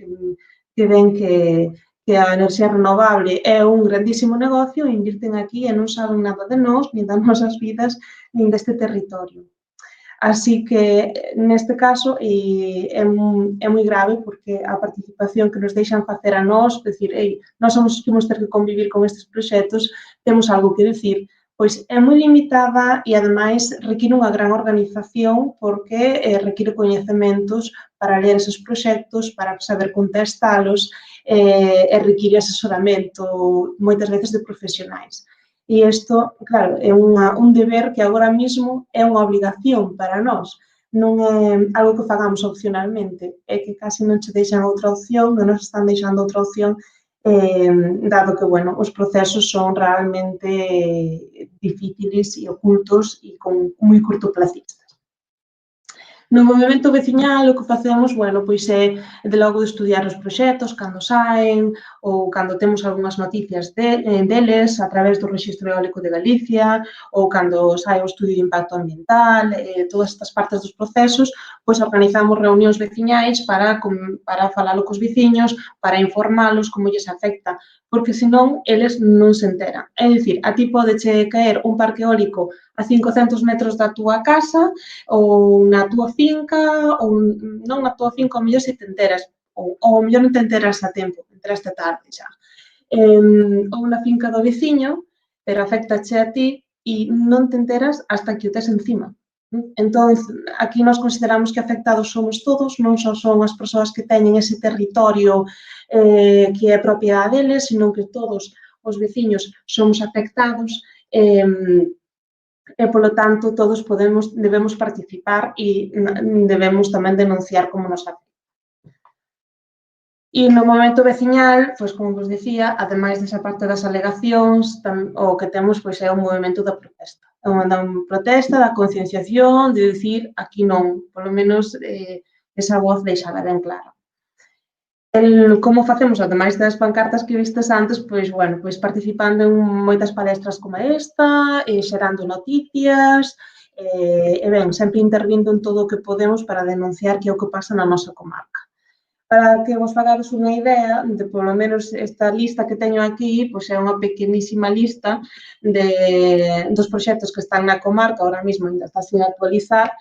S1: que ven que a enerxía renovable é un grandísimo negocio e invirten aquí e non saben nada de nós, nin das nosas vidas, nin deste territorio. Así que, neste caso, é moi grave porque a participación que nos deixan facer a nós, decir, nós somos os que vamos ter que convivir con estes proxectos, temos algo que decir, pois é moi limitada e, ademais, require unha gran organización porque require coñecementos para ler esos proxectos, para saber contestalos e require asesoramento, moitas veces, de profesionais. E isto, claro, é un deber que agora mesmo é unha obligación para nós, non é algo que fagamos opcionalmente, é que casi non che deixan outra opción, non nos están deixando outra opción, dado que, bueno, os procesos son realmente difíciles e ocultos e moi cortoplacistas. No movimento veciñal o que facemos, bueno, pois é de logo de estudiar os proxectos cando saen ou cando temos algunhas noticias deles a través do Rexistro Eólico de Galicia ou cando sai o estudio de impacto ambiental, todas estas partes dos procesos, pois organizamos reunións veciñais para falalo cos veciños, para informalos como lles afecta, porque senón eles non se enteran. É dicir, a ti podeche caer un parque eólico a 500 metros da túa casa ou na túa finca, ou non na túa finca, ao mellor se te enteras, ou ao mellor non te enteras a tempo, enteraste tarde xa. Ou na finca do veciño, pero afectache a ti e non te enteras hasta que o tes encima. Entón, aquí nós consideramos que afectados somos todos, non só son as persoas que teñen ese territorio que é propiedade deles, senón que todos os veciños somos afectados e, polo tanto, todos debemos participar e debemos tamén denunciar como nos afecta. E no momento veciñal, pois, como vos dicía, ademais desa parte das alegacións, o que temos pois é un movimento da protesta. É unha protesta, da concienciación, de dicir, aquí non, polo menos esa voz deixada ben clara. Como facemos, ademais das pancartas que vistes antes, pois, bueno, pois participando en moitas palestras como esta, xerando noticias, e ben, sempre intervindo en todo o que podemos para denunciar que é o que pasa na nosa comarca. Para que vos fagades unha idea, de polo menos esta lista que teño aquí, pois é unha pequenísima lista dos proxectos que están na comarca, ahora mesmo ainda está sin actualizar,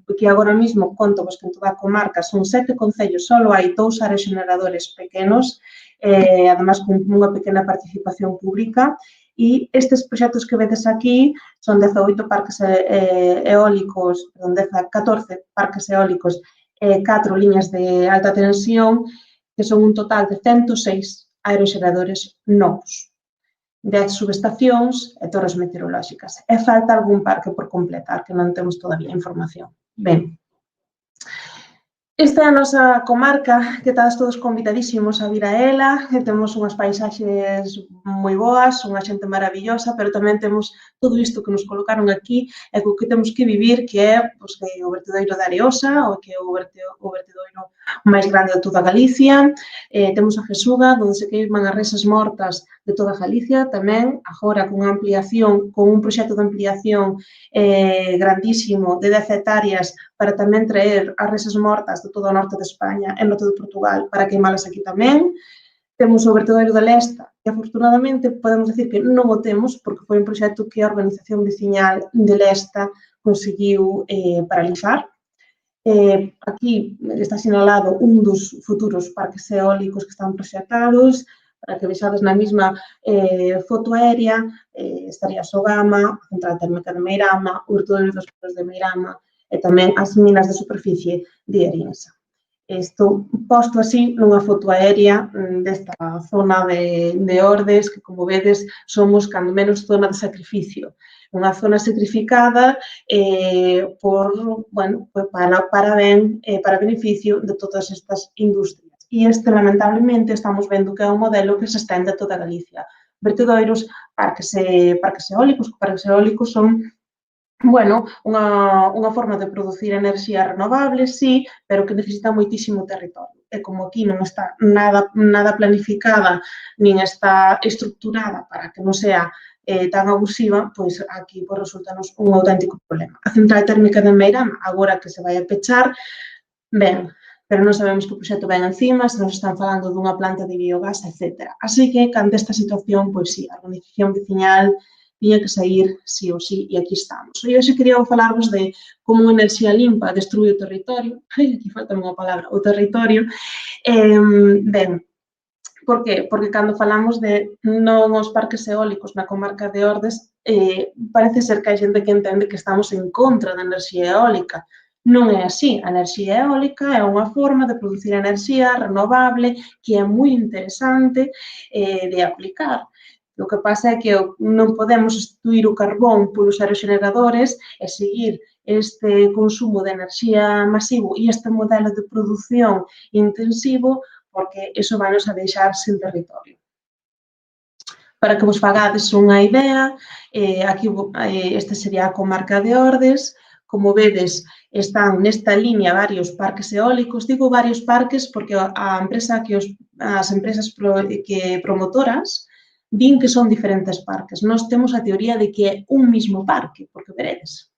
S1: que agora mesmo conto vos que en toda a comarca son 7 concellos, só hai 2 aeroxeneradores pequenos, además con unha pequena participación pública, e estes proxectos que vedes aquí son 18 parques eólicos, 14 parques eólicos, 4 liñas de alta tensión, que son un total de 106 aeroxeneradores novos, 10 subestacións e torres meteorolóxicas. E falta algún parque por completar, que non temos todavía información. Ben, esta é a nosa comarca, que estades todos convidadísimos a vir a ela, que temos unhas paisaxes moi boas, unha xente maravillosa, pero tamén temos todo isto que nos colocaron aquí e co que temos que vivir, que é o vertedoiro de Areosa, que é o vertedoiro máis grande de toda Galicia. Temos a Jesuga, onde se queiman as resas mortas de toda Galicia, tamén, agora con un proxecto de ampliación grandísimo de 10 hectáreas para tamén traer as resas mortas de todo o norte de España e norte de Portugal para queimalas aquí tamén. Temos o vertedoiro de Lesta, que afortunadamente podemos decir que non o temos porque foi un proxecto que a Organización Veciñal de Lesta conseguiu paralizar. Aquí está sinalado un dos futuros parques eólicos que están proxectados, para que vexades na mesma foto aérea, estaría Sogama, a Central Térmica de Meirama, o vertedoiro dos Polos de Meirama e tamén as minas de superficie de Arinsa. Isto posto así nunha foto aérea desta zona de Ordes, que como vedes somos cando menos zona de sacrificio. Unha zona sacrificada para beneficio de todas estas industrias. E lamentablemente, estamos vendo que é un modelo que se estende a toda Galicia. Vertedoiros, parques eólicos, que parques eólicos son unha forma de producir enerxía renovable, sí, pero que necesita moitísimo territorio. E como aquí non está nada planificada, nin está estructurada para que non sea tan abusiva, pois aquí resulta-nos un auténtico problema. A Central Térmica de Meirama, agora que se vai a pechar, ben, pero non sabemos que o proxecto ven encima, se nos están falando dunha planta de biogás, etc. Así que, cante esta situación, pois sí, a organización veciñal tiña que sair sí ou sí, e aquí estamos. E hoxe quería falarvos de como unha enerxía limpa destrui o territorio. Aquí falta unha palabra, o territorio. Ben, por qué? Porque cando falamos de non os parques eólicos na comarca de Ordes, parece ser que hai xente que entende que estamos en contra da enerxía eólica. Non é así. A enerxía eólica é unha forma de producir enerxía renovable que é moi interesante de aplicar. O que pasa é que non podemos substituir o carbón polos aeroxeneradores e seguir este consumo de enerxía masivo e este modelo de produción intensivo porque iso vai nos a deixar sen territorio. Para que vos fagades unha idea, aquí esta sería a comarca de Ordes. Como vedes, están nesta liña varios parques eólicos. Digo varios parques porque as empresas promotoras din que son diferentes parques. Nós temos a teoría de que é un mismo parque, porque veredes,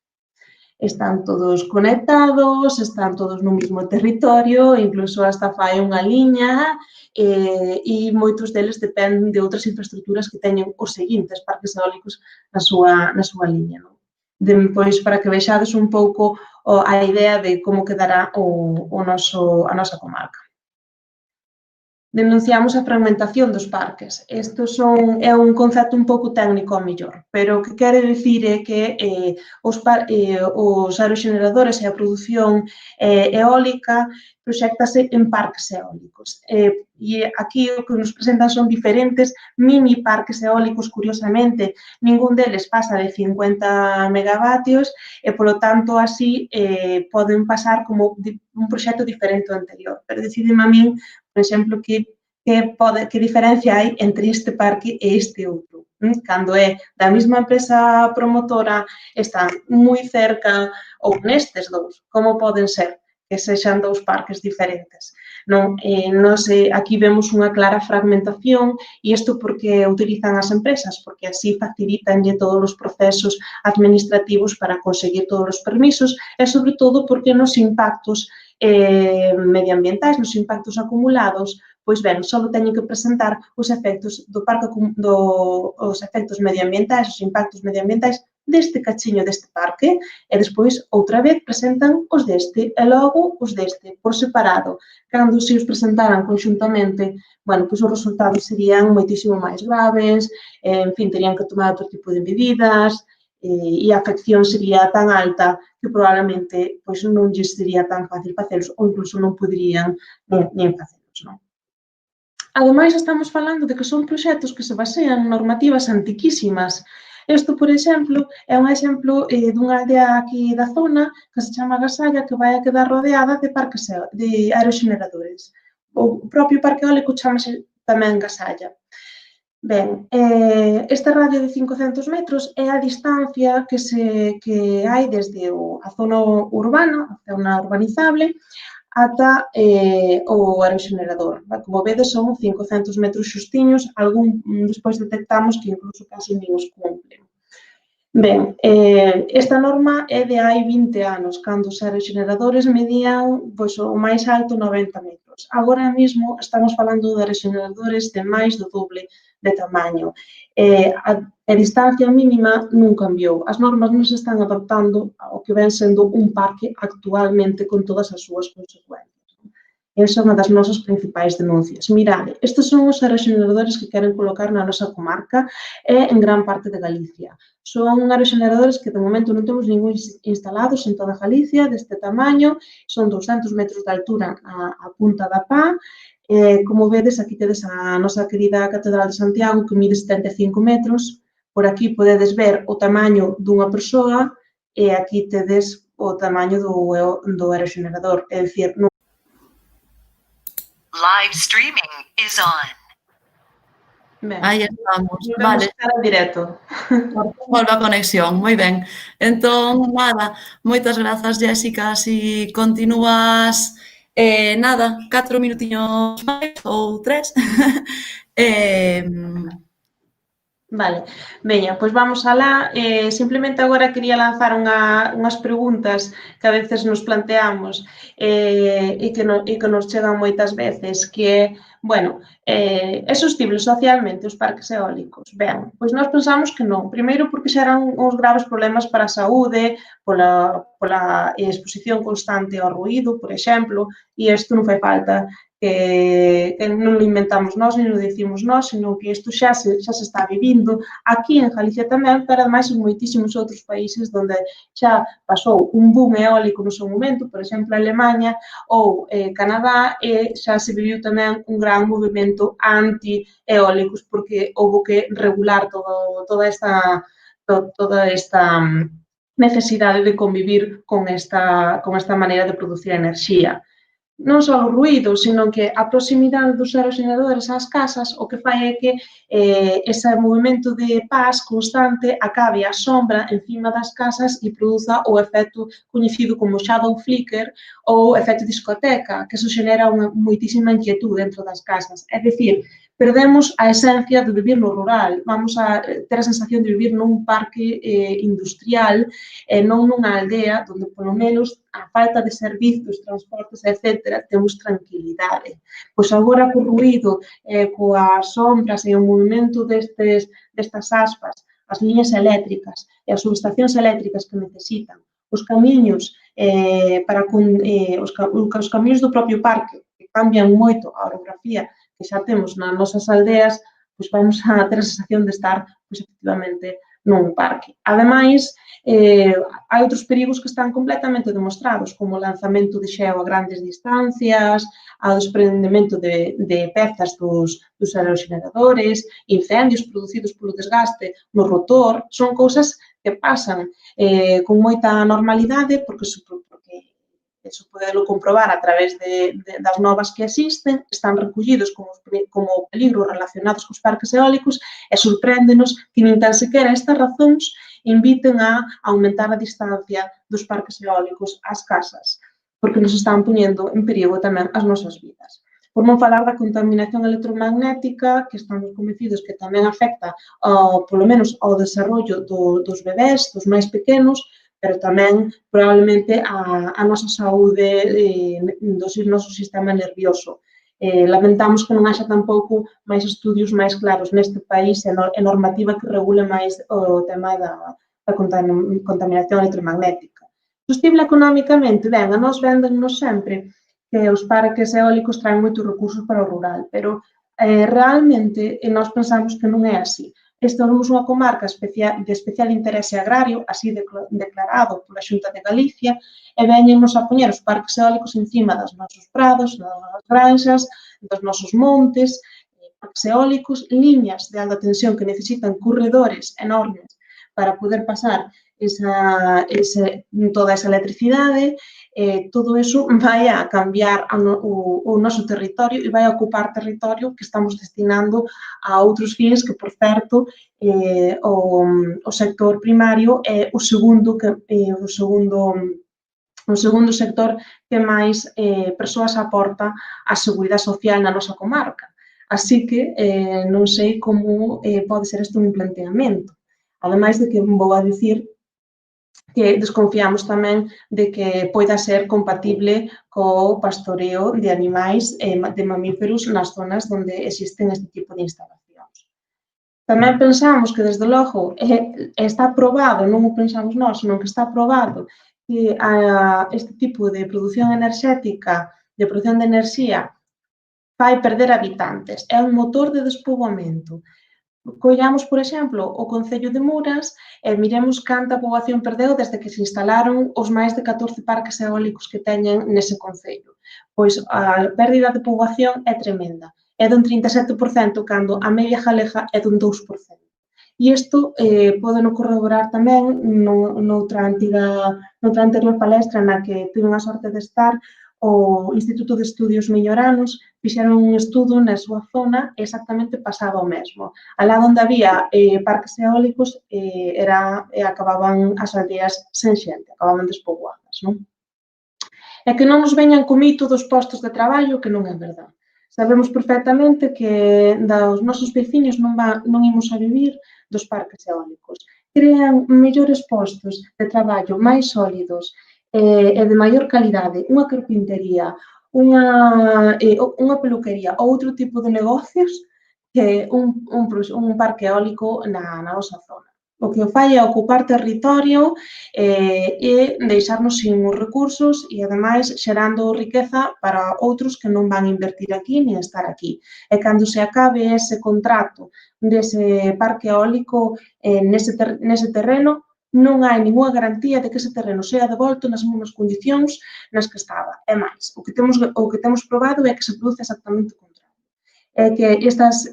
S1: están todos conectados, están todos no mesmo territorio, incluso hasta fai unha liña e moitos deles dependen de outras infraestructuras que teñen os seguintes parques eólicos na súa liña. Pois, para que vexades un pouco a idea de como quedará a nosa comarca. Denunciamos a fragmentación dos parques. Isto é un concepto un pouco técnico ao mellor, pero o que quere dicir é que os aeroxeneradores e a produción eólica proxéctase en parques eólicos. E aquí o que nos presentan son diferentes mini parques eólicos, curiosamente, ningún deles pasa de 50 megavatios e, polo tanto, así poden pasar como un proxecto diferente ao anterior. Pero decidime a min, por exemplo, que diferencia hai entre este parque e este outro. Cando é da mesma empresa promotora, están moi cerca ou nestes dous, como poden ser que sexan dous parques diferentes. Aquí vemos unha clara fragmentación e isto porque utilizan as empresas, porque así facilitanlle todos os procesos administrativos para conseguir todos os permisos e, sobre todo, porque nos impactos medioambientais, nos impactos acumulados, pois ben, só teñen que presentar os efectos do parque, os efectos medioambientais, os impactos medioambientais deste cachiño deste parque e despois, outra vez, presentan os deste e logo os deste, por separado. Cando se os presentaran conxuntamente, bueno, pois os resultados serían moitísimo máis graves, en fin, terían que tomar outro tipo de medidas, e a afección sería tan alta que probablemente pois, non lles sería tan fácil facelos ou incluso non poderían nin facelos, non? Ademais, estamos falando de que son proxectos que se basean en normativas antiquísimas. Isto, por exemplo, é un exemplo dunha aldea aquí da zona que se chama Gasalla, que vai a quedar rodeada de parques de aeroxeneradores. O propio parque eólico chamase tamén Gasalla. Ben, este radio de 500 metros é a distancia que hai desde a zona urbana, a zona urbanizable, ata o aeroxenerador. Como vedes, son 500 metros xustiños, algún despois detectamos que incluso casi nin os cumplen. Ben, esta norma é de hai 20 anos, cando os aeroxeneradores medían pois, o máis alto 90 metros. Agora mesmo estamos falando de aeroxeneradores de máis do doble de tamaño. A distancia mínima non cambiou. As normas non se están adaptando ao que ven sendo un parque actualmente con todas as súas consecuencias. Esa é unha das nosas principais denuncias. Mirade, estes son os aeroxeneradores que queren colocar na nosa comarca e en gran parte de Galicia. Son aeroxeneradores que de momento non temos ningún instalados en toda Galicia, deste tamaño, son 200 metros de altura a punta da pá. Como vedes, aquí tedes a nosa querida Catedral de Santiago, que mide 75 metros. Por aquí podedes ver o tamaño dunha persoa e aquí tedes o tamaño do aeroxenerador. É dicir, non...
S5: Live streaming is on.
S1: Ben,
S2: Aí estamos,
S1: vamos
S2: vale.
S1: estar en directo.
S2: Volve a conexión, moi ben. Entón, nada, moitas grazas, Jéssica, si continúas, nada, 4 minutiños máis ou 3.
S1: Vale, veña, pois vamos alá. Simplemente agora quería lanzar unhas preguntas que a veces nos planteamos e que nos chegan moitas veces, que é, bueno, é sostible socialmente os parques eólicos? Ben, pois nós pensamos que non. Primeiro porque xeran uns graves problemas para a saúde, pola exposición constante ao ruído, por exemplo, e isto non fai falta que non lo inventamos nós, nem lo dicimos nós, senón que isto xa se está vivindo aquí en Galicia tamén, pero ademais en moitísimos outros países onde xa pasou un boom eólico no seu momento, por exemplo, Alemania ou Canadá, e xa se viviu tamén un gran movimento anti-eólicos, porque houve que regular toda esta necesidade de convivir con esta maneira de producir enerxía. Non só o ruído, sino que a proximidade dos aeroxeneradores ás casas o que fai é que ese movimento de paz constante acabe a sombra encima das casas e produza o efecto coñecido como shadow flicker ou efecto discoteca, que eso xenera unha moitísima inquietude dentro das casas. É dicir, perdemos a esencia de vivir no rural, vamos a ter a sensación de vivir nun parque industrial e non nunha aldea onde, polo menos, a falta de servizos, transportes, etc., temos tranquilidade. Pois agora, co ruído, coas sombras e o movimento destas aspas, as liñas eléctricas e as subestacións eléctricas que necesitan, os camiños os camiños do propio parque, que cambian moito a orografía que xa temos nas nosas aldeas, pois vamos a ter a sensación de estar, pois, efectivamente, nun parque. Ademais, hai outros perigos que están completamente demostrados, como o lanzamento de xeo a grandes distancias, o desprendemento de pezas dos aeroxeneradores, incendios producidos polo desgaste no rotor, son cousas que pasan con moita normalidade, porque eso podelo comprobar a través das novas que existen, están recollidos como peligros relacionados cos parques eólicos e sorpréndenos que nin tan sequera estas razóns inviten a aumentar a distancia dos parques eólicos ás casas, porque nos están poñendo en perigo tamén as nosas vidas. Por non falar da contaminación electromagnética, que estamos convencidos que tamén afecta, polo menos, ao desarrollo dos bebés, dos máis pequenos, pero tamén probablemente a nosa saúde do noso sistema nervioso. Lamentamos que non haxa tampouco máis estudios máis claros neste país e normativa que regule máis o tema da contaminación electromagnética. Sostible económicamente, ben, a nos véndennos sempre que os parques eólicos traen moitos recursos para o rural, pero realmente nós pensamos que non é así. Somos unha comarca de especial interese agrario, así declarado pola Xunta de Galicia, e veñennos a poñer os parques eólicos encima dos nosos prados, das nossas granxas, dos nosos montes, parques eólicos, liñas de alta tensión que necesitan corredores enormes para poder pasar toda esa electricidade. Todo iso vai a cambiar o noso territorio e vai a ocupar territorio que estamos destinando a outros fins que, por certo, o sector primario é o segundo sector que máis persoas aporta á seguridade social na nosa comarca. Así que non sei como pode ser isto un planteamento. Ademais de que vou a dicir que desconfiamos tamén de que poida ser compatible co pastoreo de animais de mamíferos nas zonas onde existen este tipo de instalacións. Tamén pensamos que, desde logo, está probado, non o pensamos nós, senón que está probado que este tipo de produción enerxética, de produción de enerxía, fai perder habitantes. É un motor de despoboamento. Collamos, por exemplo, o Concello de Muras e miremos canta poboación perdeu desde que se instalaron os máis de 14 parques eólicos que teñen nese concello. Pois a pérdida de poboación é tremenda. É dun 37%, cando a media galega é dun 2%. E isto podeno corroborar tamén noutra anterior palestra na que tuve a sorte de estar. O Instituto de Estudios Melloranos fixeron un estudo na súa zona e exactamente pasaba o mesmo. Alá onde había parques eólicos acababan as aldeas sen xente, acababan despoboadas, non? E que non nos veñan co mito dos postos de traballo, que non é verdade. Sabemos perfectamente que dos nosos veciños non imos a vivir dos parques eólicos. Crean mellores postos de traballo máis sólidos e de maior calidade, unha carpintería, unha peluquería ou outro tipo de negocios que un parque eólico na nosa zona. O que o fai é ocupar territorio e deixarnos sin os recursos e, ademais, xerando riqueza para outros que non van invertir aquí nin estar aquí. E cando se acabe ese contrato dese parque eólico nese terreno, non hai ninguna garantía de que ese terreno sea devolto nas mesmas condicións nas que estaba. É máis, o que temos probado é que se produce exactamente o contrario. É que estas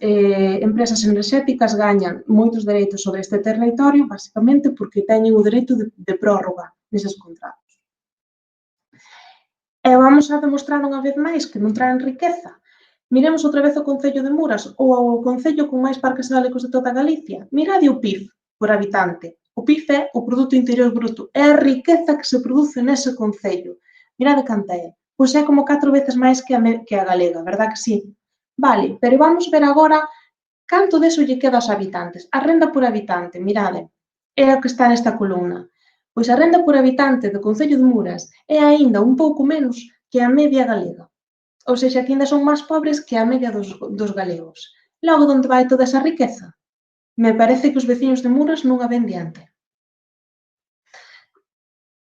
S1: empresas enerxéticas gañan moitos dereitos sobre este territorio, basicamente porque teñen o dereito de prórroga neses contratos. E vamos a demostrar unha vez máis que non traen riqueza. Miremos outra vez o Concello de Muras, ou o Concello con máis parques eólicos de toda Galicia. Mirade o PIB por habitante. O PIB é o Produto Interior Bruto, é a riqueza que se produce nese concello. Mirade canta é. Pois é como 4 veces máis que a galega, verdad que sí? Vale, pero vamos ver agora canto deso lle queda aos habitantes. A renda por habitante, mirade, é o que está nesta columna. Pois a renda por habitante do Concello de Muras é aínda un pouco menos que a media galega. Ou seja, que aínda son máis pobres que a media dos galegos. Logo, onde vai toda esa riqueza? Me parece que os veciños de Muras non a ven diante.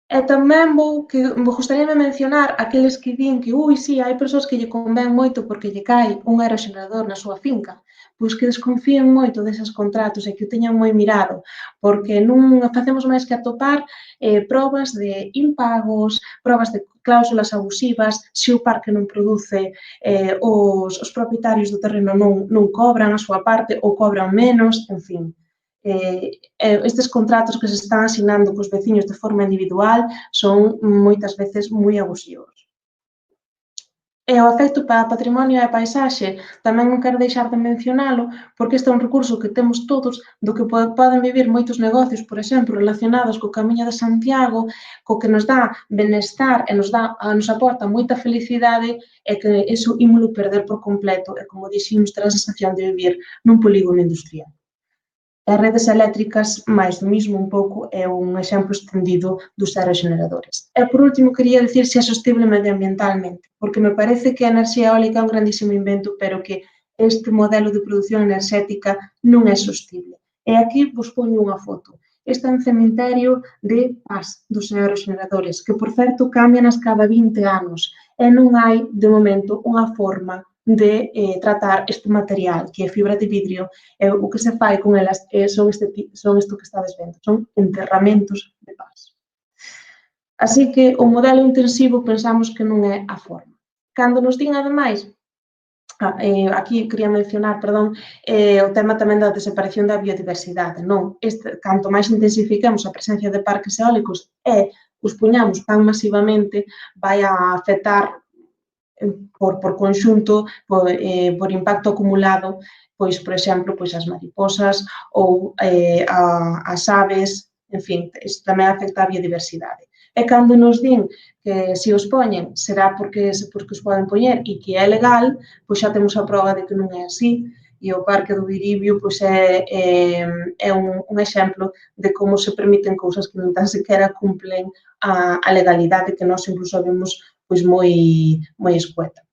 S1: E tamén me gustaríame mencionar aqueles que din que, sí, hai persoas que lle convén moito porque lle cae un aeroxenerador na súa finca, pois que desconfíen moito deses contratos e que o teñan moi mirado, porque non facemos máis que atopar probas de impagos, probas de cláusulas abusivas, se o parque non produce, os propietarios do terreno non cobran a súa parte ou cobran menos, en fin. Estes contratos que se están asinando cos veciños de forma individual son moitas veces moi abusivos. E o efecto para patrimonio e a paisaxe tamén non quero deixar de mencionalo, porque este é un recurso que temos todos, do que poden vivir moitos negocios, por exemplo, relacionados co Camiño de Santiago, co que nos dá benestar e nos aporta moita felicidade, e que iso ímolo perder por completo, e como dixemos, ter a sensación de vivir nun polígono industrial. E redes eléctricas, máis do mismo un pouco, é un exemplo extendido dos aerogeneradores. E, por último, quería dicir se é sostible medioambientalmente, porque me parece que a enerxía eólica é un grandísimo invento, pero que este modelo de produción enerxética non é sostible. E aquí vos poño unha foto. Este é un cemiterio de Paz dos aerogeneradores, que, por certo, cambian cada 20 anos, e non hai, de momento, unha forma de tratar este material, que é fibra de vidrio, e o que se fai con elas son isto que estades vendo, son enterramentos de pás. Así que o modelo intensivo pensamos que non é a forma. Cando nos din, ademais, aquí quería mencionar, o tema tamén da desaparición da biodiversidade, non? Canto máis intensifiquemos a presencia de parques eólicos e os puñamos tan masivamente, vai a afectar por conxunto, por impacto acumulado, pois, por exemplo, pois as mariposas ou as aves, en fin, isto tamén afecta a biodiversidade. E cando nos din que se os poñen será porque os poden poñer e que é legal, pois xa temos a prova de que non é así, e o Parque do Viribio pois é un exemplo de como se permiten cousas que non tan sequera cumplen a legalidade, que nós incluso vemos pois moi escueta.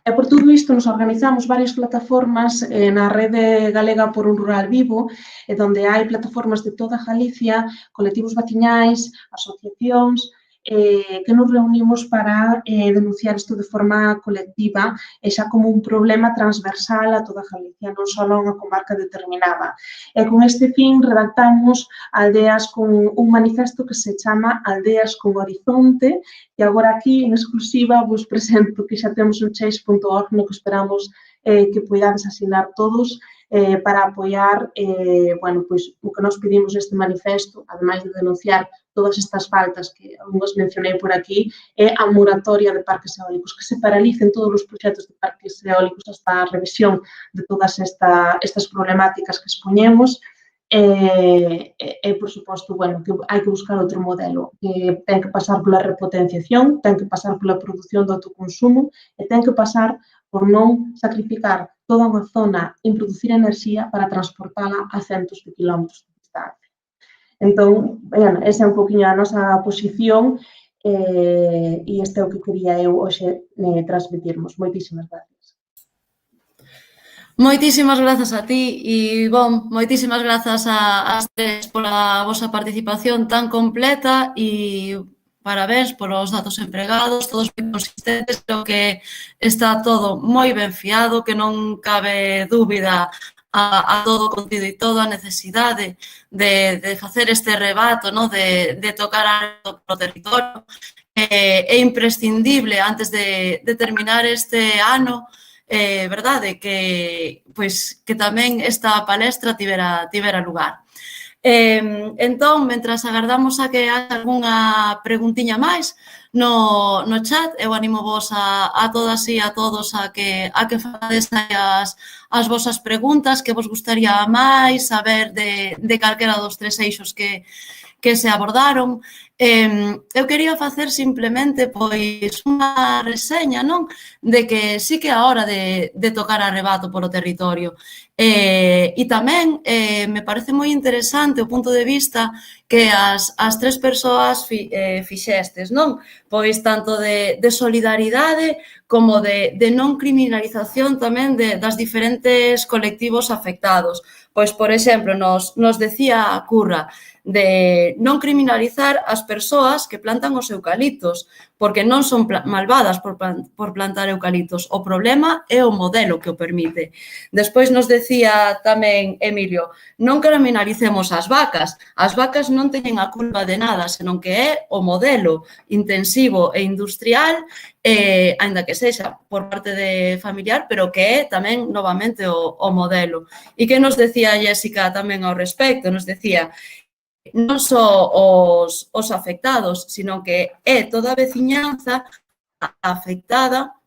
S1: E por todo isto nos organizamos varias plataformas na rede galega por un rural vivo, onde hai plataformas de toda Galicia, colectivos veciñais, asociacións, que nos reunimos para denunciar isto de forma colectiva e xa como un problema transversal a toda Galicia, non só a unha comarca determinada. E con este fin redactamos aldeas con un manifesto que se chama Aldeas con Horizonte, e agora aquí en exclusiva vos presento que xa temos un change.org no que esperamos que poidades asinar todos para apoiar pois, o que nos pedimos neste manifesto, ademais de denunciar todas estas faltas que algunhas mencionei por aquí, é a moratoria de parques eólicos, que se paralicen todos os proxectos de parques eólicos hasta a revisión de todas estas problemáticas que expoñemos. Por suposto, que hai que buscar outro modelo, que ten que pasar pola repotenciación, ten que pasar pola produción do autoconsumo e ten que pasar por non sacrificar toda unha zona en producir enerxía para transportala a centos de kilómetros de distancia. Entón, esa é un poquinho a nosa posición e este é o que quería eu hoxe transmitirmos. Moitísimas gracias.
S2: Moitísimas grazas a ti e, moitísimas grazas ás tres pola vosa participación tan completa e parabéns polos datos empregados, todos moi consistentes, creo que está todo moi ben fiado, que non cabe dúbida a todo o contido e toda a necesidade de facer este rebato, de tocar o territorio. É imprescindible antes de terminar este ano, verdade, que tamén esta palestra tivera lugar. Entón, mentras agardamos a que haxa algunha preguntiña máis no chat, eu animo vos a todas e a todos a que fades as vosas preguntas, que vos gustaría máis saber de calquera dos tres eixos que se abordaron. Eu quería facer simplemente unha reseña, de que sí que é a hora de tocar a rebato polo territorio. E tamén me parece moi interesante o punto de vista que as tres persoas fixestes, Pois tanto de solidaridade como de non criminalización tamén das diferentes colectivos afectados. Pois, por exemplo, nos decía a Curra de non criminalizar as persoas que plantan os eucaliptos, porque non son malvadas por plantar eucaliptos. O problema é o modelo que o permite. Despois nos decía tamén Emilio, non criminalicemos as vacas. As vacas non teñen a culpa de nada, senón que é o modelo intensivo e industrial, aínda que sexa por parte de familiar, pero que é tamén novamente o modelo. E que nos decía Jéssica tamén ao respecto? Nos decía non só os afectados, sino que é toda a veciñanza afectada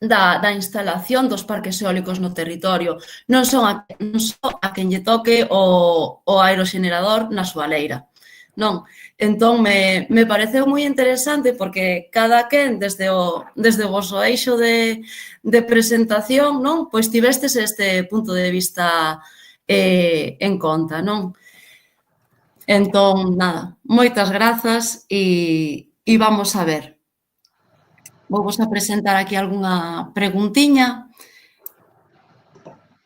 S2: da instalación dos parques eólicos no territorio. Non só a quen lle toque o aeroxenerador na súa leira. Non? Entón, me pareceu moi interesante porque cada quen, desde o voso eixo de presentación, pois tivestes este punto de vista en conta, non? Entón, nada, moitas grazas e vamos a ver. Vou vos a presentar aquí algunha preguntiña.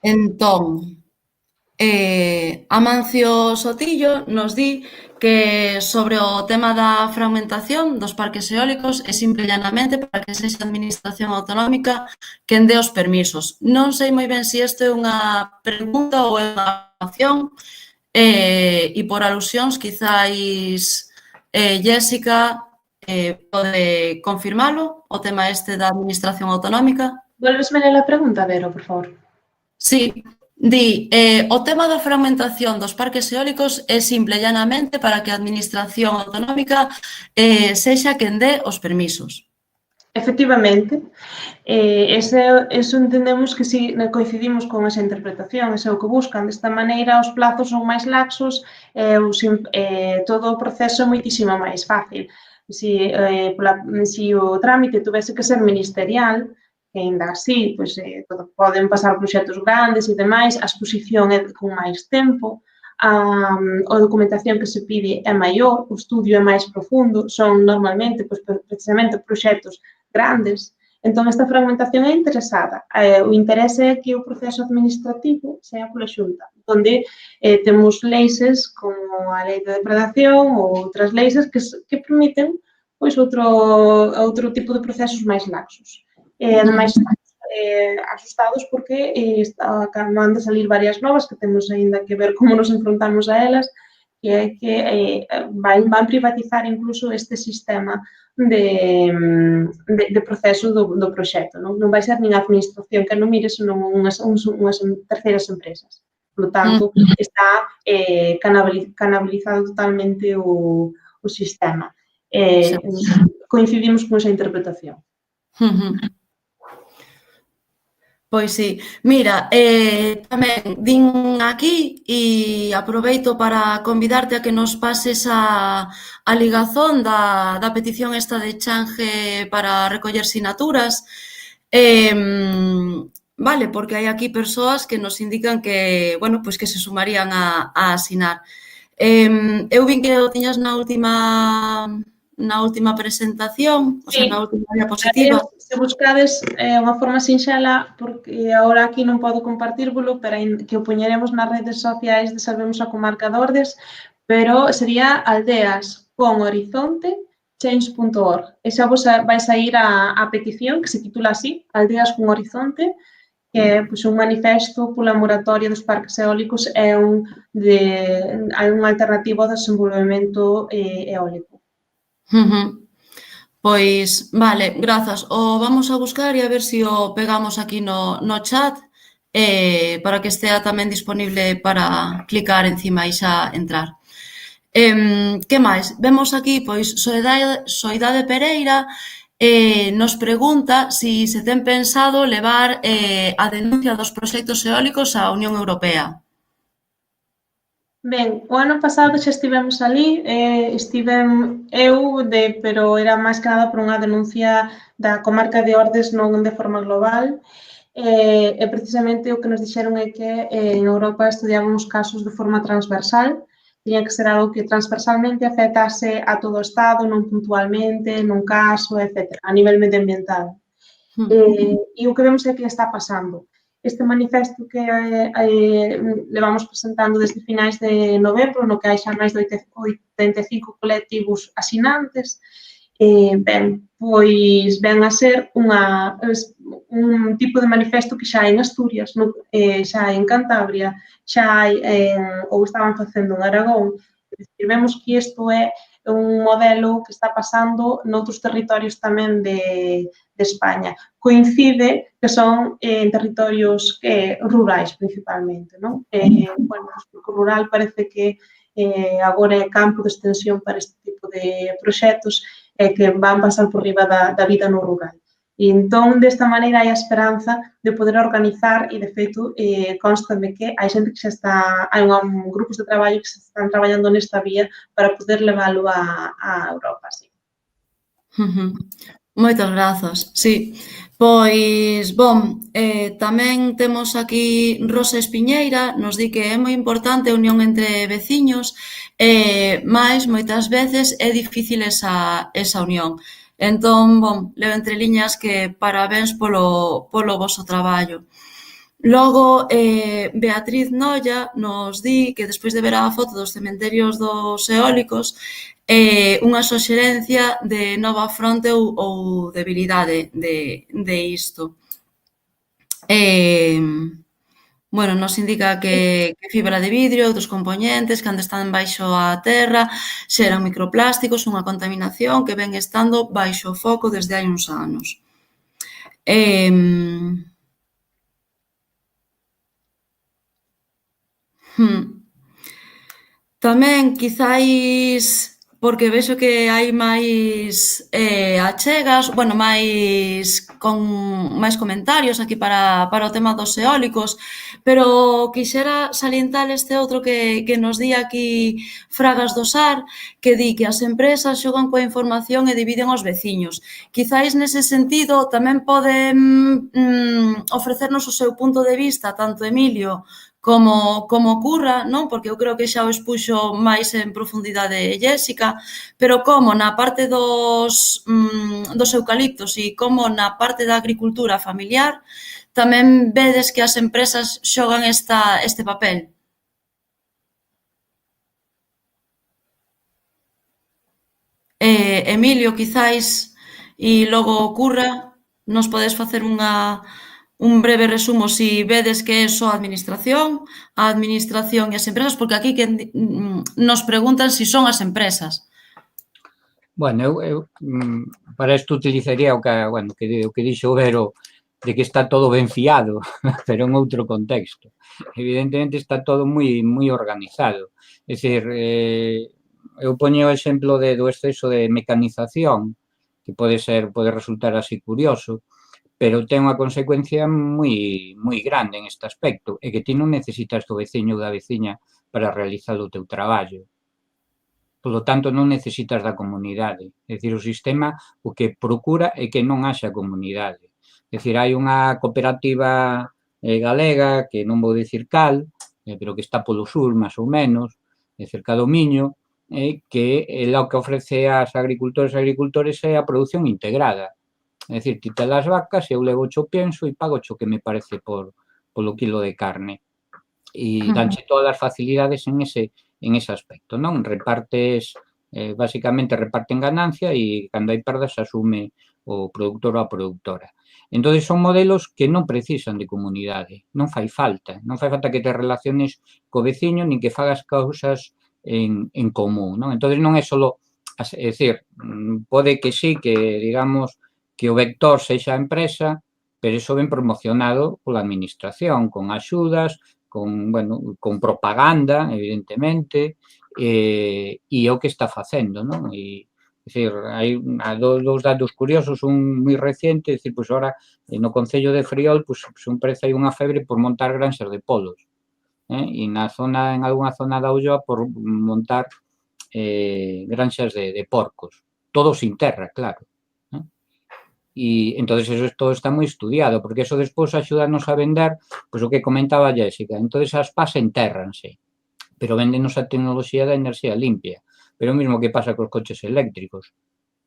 S2: Entón, Amancio Sotillo nos di que sobre o tema da fragmentación dos parques eólicos é simple e llanamente para que sexa a Administración Autonómica quen dé os permisos. Non sei moi ben se isto é unha pregunta ou é unha afirmación e por alusións, quizáis Jéssica pode confirmalo, o tema este da Administración Autonómica.
S1: Volvesme ler a pregunta, Vero, por favor.
S2: Sí, di, o tema da fragmentación dos parques eólicos é simple e llanamente para que a Administración Autonómica sexa quen dé os permisos.
S1: Efectivamente, eso entendemos que si coincidimos con esa interpretación, ese é o que buscan. Desta maneira, os plazos son máis laxos e todo o proceso é moitísimo máis fácil. Se o trámite tuvese que ser ministerial, que ainda así, pois, poden pasar proxectos grandes e demais, a exposición é con máis tempo, a documentación que se pide é maior, o estudio é máis profundo, son normalmente, pois, precisamente, proxectos grandes. Entón, esta fragmentación é interesada. O interese é que o proceso administrativo sea pola Xunta, onde temos leis como a Lei de Depredación ou outras leis que permiten, pois, outro tipo de procesos máis laxos. Ademais, asustados porque acaban de salir varias novas que temos aínda que ver como nos enfrontamos a elas, que é que van privatizar incluso este sistema de proceso do proxecto. Non vai ser nin a administración que non mire, senón unhas terceiras empresas. Por tanto, está canalizado totalmente o sistema. Coincidimos con esa interpretación.
S2: Pois sí. Mira, tamén din aquí e aproveito para convidarte a que nos pases a ligazón da petición esta de change para recoller sinaturas. Vale, porque hai aquí persoas que nos indican que, bueno, pois que se sumarían a asinar. Eu vin que o tiñas na última presentación, o sea, na última diapositiva.
S1: Se buscades unha forma sinxela, porque agora aquí non podo compartírvolo, pero que o poñeremos nas redes sociais de Salvemos a Comarca de Ordes, pero sería aldeasconhorizonte.change.org. E xa vos vai sair a petición que se titula así, Aldeas con Horizonte, que é un manifesto pola moratoria dos parques eólicos, é unha alternativa ao desenvolvemento eólico.
S2: Pois, vale, grazas. O vamos a buscar e a ver se o pegamos aquí no chat para que estea tamén disponible para clicar encima e xa entrar. Que máis? Vemos aquí, pois, Soidade Pereira nos pregunta se ten pensado levar a denuncia dos proxectos eólicos á Unión Europea.
S1: Ben, o ano pasado xa estivemos ali, pero era máis que nada por unha denuncia da comarca de Ordes non de forma global, e precisamente o que nos dixeron é que en Europa estudiábamos casos de forma transversal, tiña que ser algo que transversalmente afectase a todo o Estado, non puntualmente, nun caso, etc., a nivel medioambiental. E o que vemos é que está pasando. Este manifesto que levamos presentando desde finais de novembro, no que hai xa máis de 85 colectivos asinantes, pois ven a ser un tipo de manifesto que xa hai en Asturias, xa hai en Cantabria, xa hai ou estaban facendo en Aragón. Vemos que isto é un modelo que está pasando noutros territorios tamén de España. Coincide que son en territorios rurais, principalmente, non? Bueno, porque o rural parece que agora é campo de extensión para este tipo de proxectos que van pasar por riba da vida no rural. E entón, desta maneira, hai a esperanza de poder organizar e, de feito, constame que hai xente que xa está, hai grupos de traballo que se están traballando nesta vía para poder leválo a Europa, sí.
S2: Moitas grazas, sí. Pois, tamén temos aquí Rosa Espiñeira, nos di que é moi importante a unión entre veciños, mais moitas veces é difícil esa unión. Entón, leo entre liñas que parabéns polo voso traballo. Logo, Beatriz Noia nos di que despois de ver a foto dos cementerios dos eólicos, unha suxerencia de nova fronte ou debilidade de isto. Nos indica que fibra de vidro, outros compoñentes, cando están baixo a terra, xeran microplásticos, unha contaminación que ven estando baixo o foco desde hai uns anos. Tamén, quizáis, porque vexo que hai máis achegas, máis comentarios aquí para o tema dos eólicos, pero quixera salientar este outro que nos di aquí Fragas do Sar, que di que as empresas xogan coa información e dividen os veciños. Quizáis nese sentido tamén poden ofrecernos o seu punto de vista, tanto Emilio como Curra, non? Porque eu creo que xa o expuxo máis en profundidade Jéssica, pero como na parte dos eucaliptos e como na parte da agricultura familiar tamén vedes que as empresas xogan este papel. Emilio, quizáis, e logo Curra, nos podes facer un breve resumo se vedes que é só a administración e as empresas, porque aquí nos preguntan se son as empresas.
S4: Bueno, eu para isto utilizaría o que dixo o Vero, de que está todo ben fiado, pero en outro contexto. Evidentemente está todo moi organizado. É dicir, eu poño o exemplo do exceso de mecanización, que pode resultar así curioso, pero ten unha consecuencia moi grande en este aspecto, é que ti non necesitas do veciño ou da veciña para realizar o teu traballo. Polo tanto, non necesitas da comunidade. É dicir, o sistema o que procura é que non haxa comunidade. É dicir, hai unha cooperativa galega, que non vou dicir cal, pero que está polo sur, máis ou menos, cerca do Miño, que o que ofrece ás agricultores e agricultores é a produción integrada. É dicir, ti te das vacas e eu levo o pienso e pago o que me parece polo quilo de carne. E danche todas as facilidades en ese aspecto, non? Basicamente reparten ganancia e cando hai perdas asume o produtor ou a produtora. Entón, son modelos que non precisan de comunidade, non fai falta que te relaciones co veciño nin que fagas causas en común, non? Entón, non é só, é dicir, pode que sí, que digamos que o vector sexa a empresa, pero iso ben promocionado pola administración, con axudas, con propaganda, evidentemente, e o que está facendo, non? É dicir, hai dous datos curiosos, un moi reciente, é dicir, pois agora no Concello de Friol, pois parece hai unha febre por montar granxas de polos, e en algunha zona da Ulloa por montar granxas de porcos, todo sin terra, claro. E entón eso todo está moi estudiado, porque eso despois axúdanos a vender, pois o que comentaba Jéssica, entón as pas entérranse, pero véndenos a tecnoloxía da enerxía limpia, pero o mesmo que pasa cos coches eléctricos.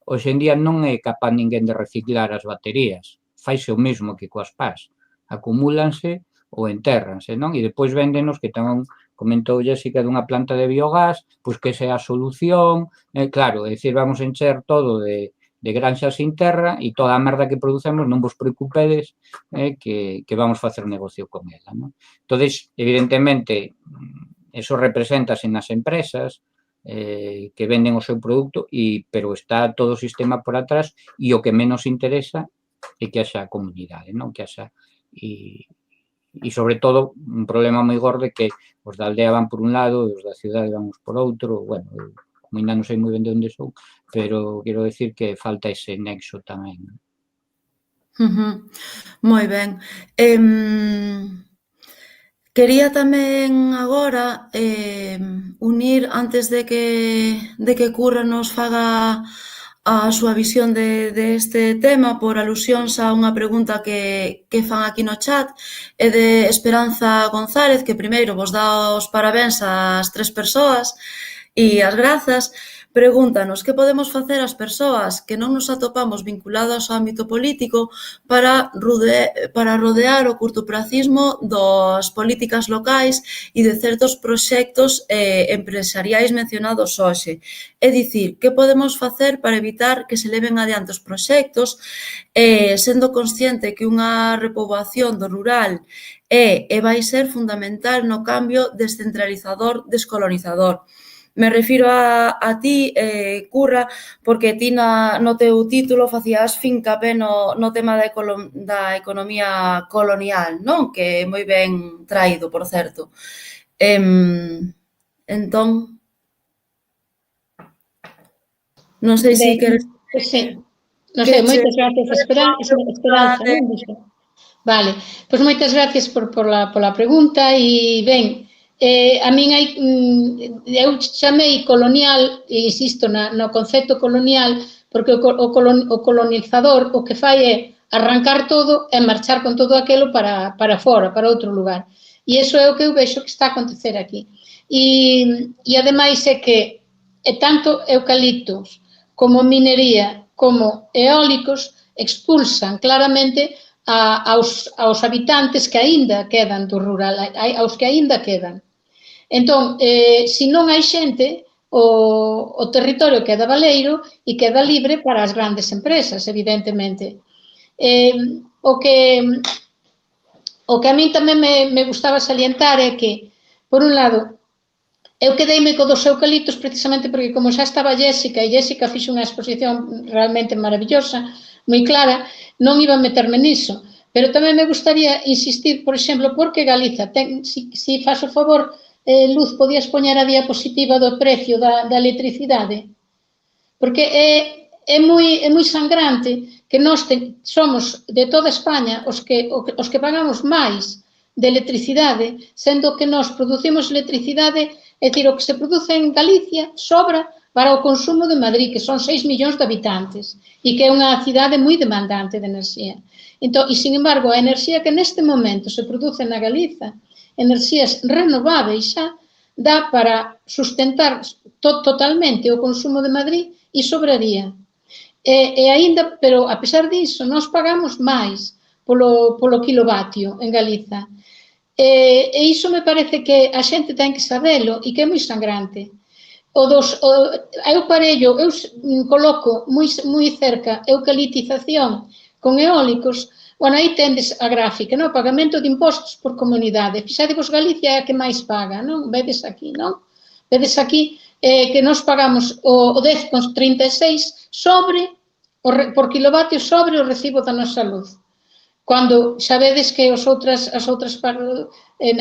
S4: Hoxe en día non é capaz ninguén de reciclar as baterías, faise o mesmo que coas pas, acumúlanse ou entérranse, non? E depois véndenos, que tamén comentou Jéssica, dunha planta de biogás, pois que esa é a solución, claro, é dicir, vamos encher todo de granxas sin terra e toda a merda que producemos non vos preocupedes que vamos facer negocio con ela, non? Entón, evidentemente, eso represéntase nas empresas que venden o seu produto, pero está todo o sistema por atrás e o que menos interesa é que haxa comunidade, non? Que haxa e sobre todo un problema moi gordo é que os da aldea van por un lado e os da cidade vamos por outro, como ainda non sei moi ben de onde son, pero quero decir que falta ese nexo tamén.
S2: Moi ben. Quería tamén agora unir, antes de que Curra nos faga a súa visión deste tema por alusións a unha pregunta que fan aquí no chat, é de Esperanza González, que primeiro vos dá os parabéns ás 3 persoas e as grazas. Pregúntanos que podemos facer as persoas que non nos atopamos vinculados ao ámbito político para rodear o curtopracismo das políticas locais e de certos proxectos empresariais mencionados hoxe. É dicir, que podemos facer para evitar que se leven adiante os proxectos, sendo consciente que unha repoboación do rural é e vai ser fundamental no cambio descentralizador descolonizador. Me refiro a ti, Curra, porque ti no teu título facías fincapé no tema da economía colonial, non? Que é moi ben traído, por certo. Entón, non sei se queres...
S3: Sí, non sei, moitas gracias, Esperanza, non? Vale, pois moitas gracias pola pregunta e, ben, a min eu chamei colonial, e insisto no concepto colonial, porque o colonizador o que fai é arrancar todo e marchar con todo aquilo para fora, para outro lugar. E iso é o que eu vexo que está a acontecer aquí. E ademais é que tanto eucaliptos como minería como eólicos expulsan claramente aos habitantes que aínda quedan do rural, aos que aínda quedan. Entón, se non hai xente, o territorio queda baleiro e queda libre para as grandes empresas, evidentemente. O que a min tamén me gustaba salientar é que, por un lado, eu quedeime co dos eucaliptos precisamente porque como xa estaba Jéssica, e Jéssica fixo unha exposición realmente maravillosa, moi clara, non iba a meterme niso. Pero tamén me gustaría insistir, por exemplo, porque Galiza, se faz o favor, Luz, podías poñer a diapositiva do precio da electricidade? Porque é moi sangrante que nós somos de toda España os que pagamos máis de electricidade, sendo que nós producimos electricidade, é dicir, o que se produce en Galicia sobra para o consumo de Madrid, que son 6 millóns de habitantes, e que é unha cidade moi demandante de enerxía. Entón, e, sin embargo, a enerxía que neste momento se produce na Galiza, enerxías renováveis xa, dá para sustentar totalmente o consumo de Madrid e sobraría. E aínda, pero a pesar disso, nós pagamos máis polo kilovatio en Galiza. E iso me parece que a xente ten que sabelo e que é moi sangrante. Eu coloco moi cerca eucaliptización con eólicos. Bueno, aí tendes a gráfica, non? Pagamento de impostos por comunidade. Fixadevos, Galicia é a que máis paga, non? Vedes aquí, non? Vedes aquí que nós pagamos o 10,36 por kilovatio sobre o recibo da nosa luz. Cando xa vedes que as outras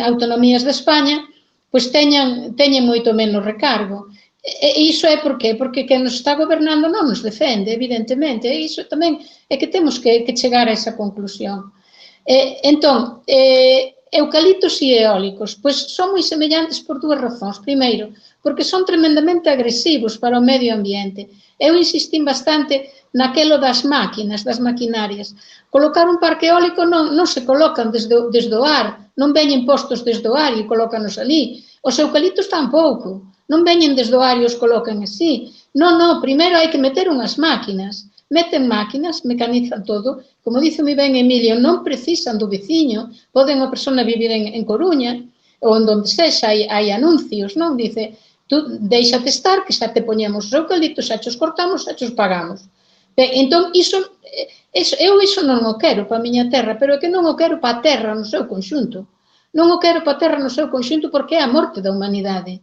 S3: autonomías de España pois teñen moito menos recargo. E iso é por qué? Porque quen nos está gobernando non nos defende, evidentemente. E iso tamén é que temos que chegar a esa conclusión. Entón, eucaliptos e eólicos, pois son moi semellantes por dúas razóns. Primeiro, porque son tremendamente agresivos para o medio ambiente. Eu insistín bastante naquelo das máquinas, das maquinarias. Colocar un parque eólico non se colocan desde o ar, non veñen postos desde o ar e colócanos ali. Os eucaliptos tampouco. Non veñen desde o ar e os colocan así. Non, primeiro hai que meter unhas máquinas. Meten máquinas, mecanizan todo. Como dice moi ben Emilio, non precisan do veciño. Poden a persona vivir en Coruña ou en donde sexa, hai anuncios, non? Dice, tú deixate estar, que xa te poñemos os eucaliptos, xa os cortamos, xa os pagamos. Ben, entón, eu iso non o quero para a miña terra, pero é que non o quero para a terra no seu conxunto. Non o quero para a terra no seu conxunto porque é a morte da humanidade.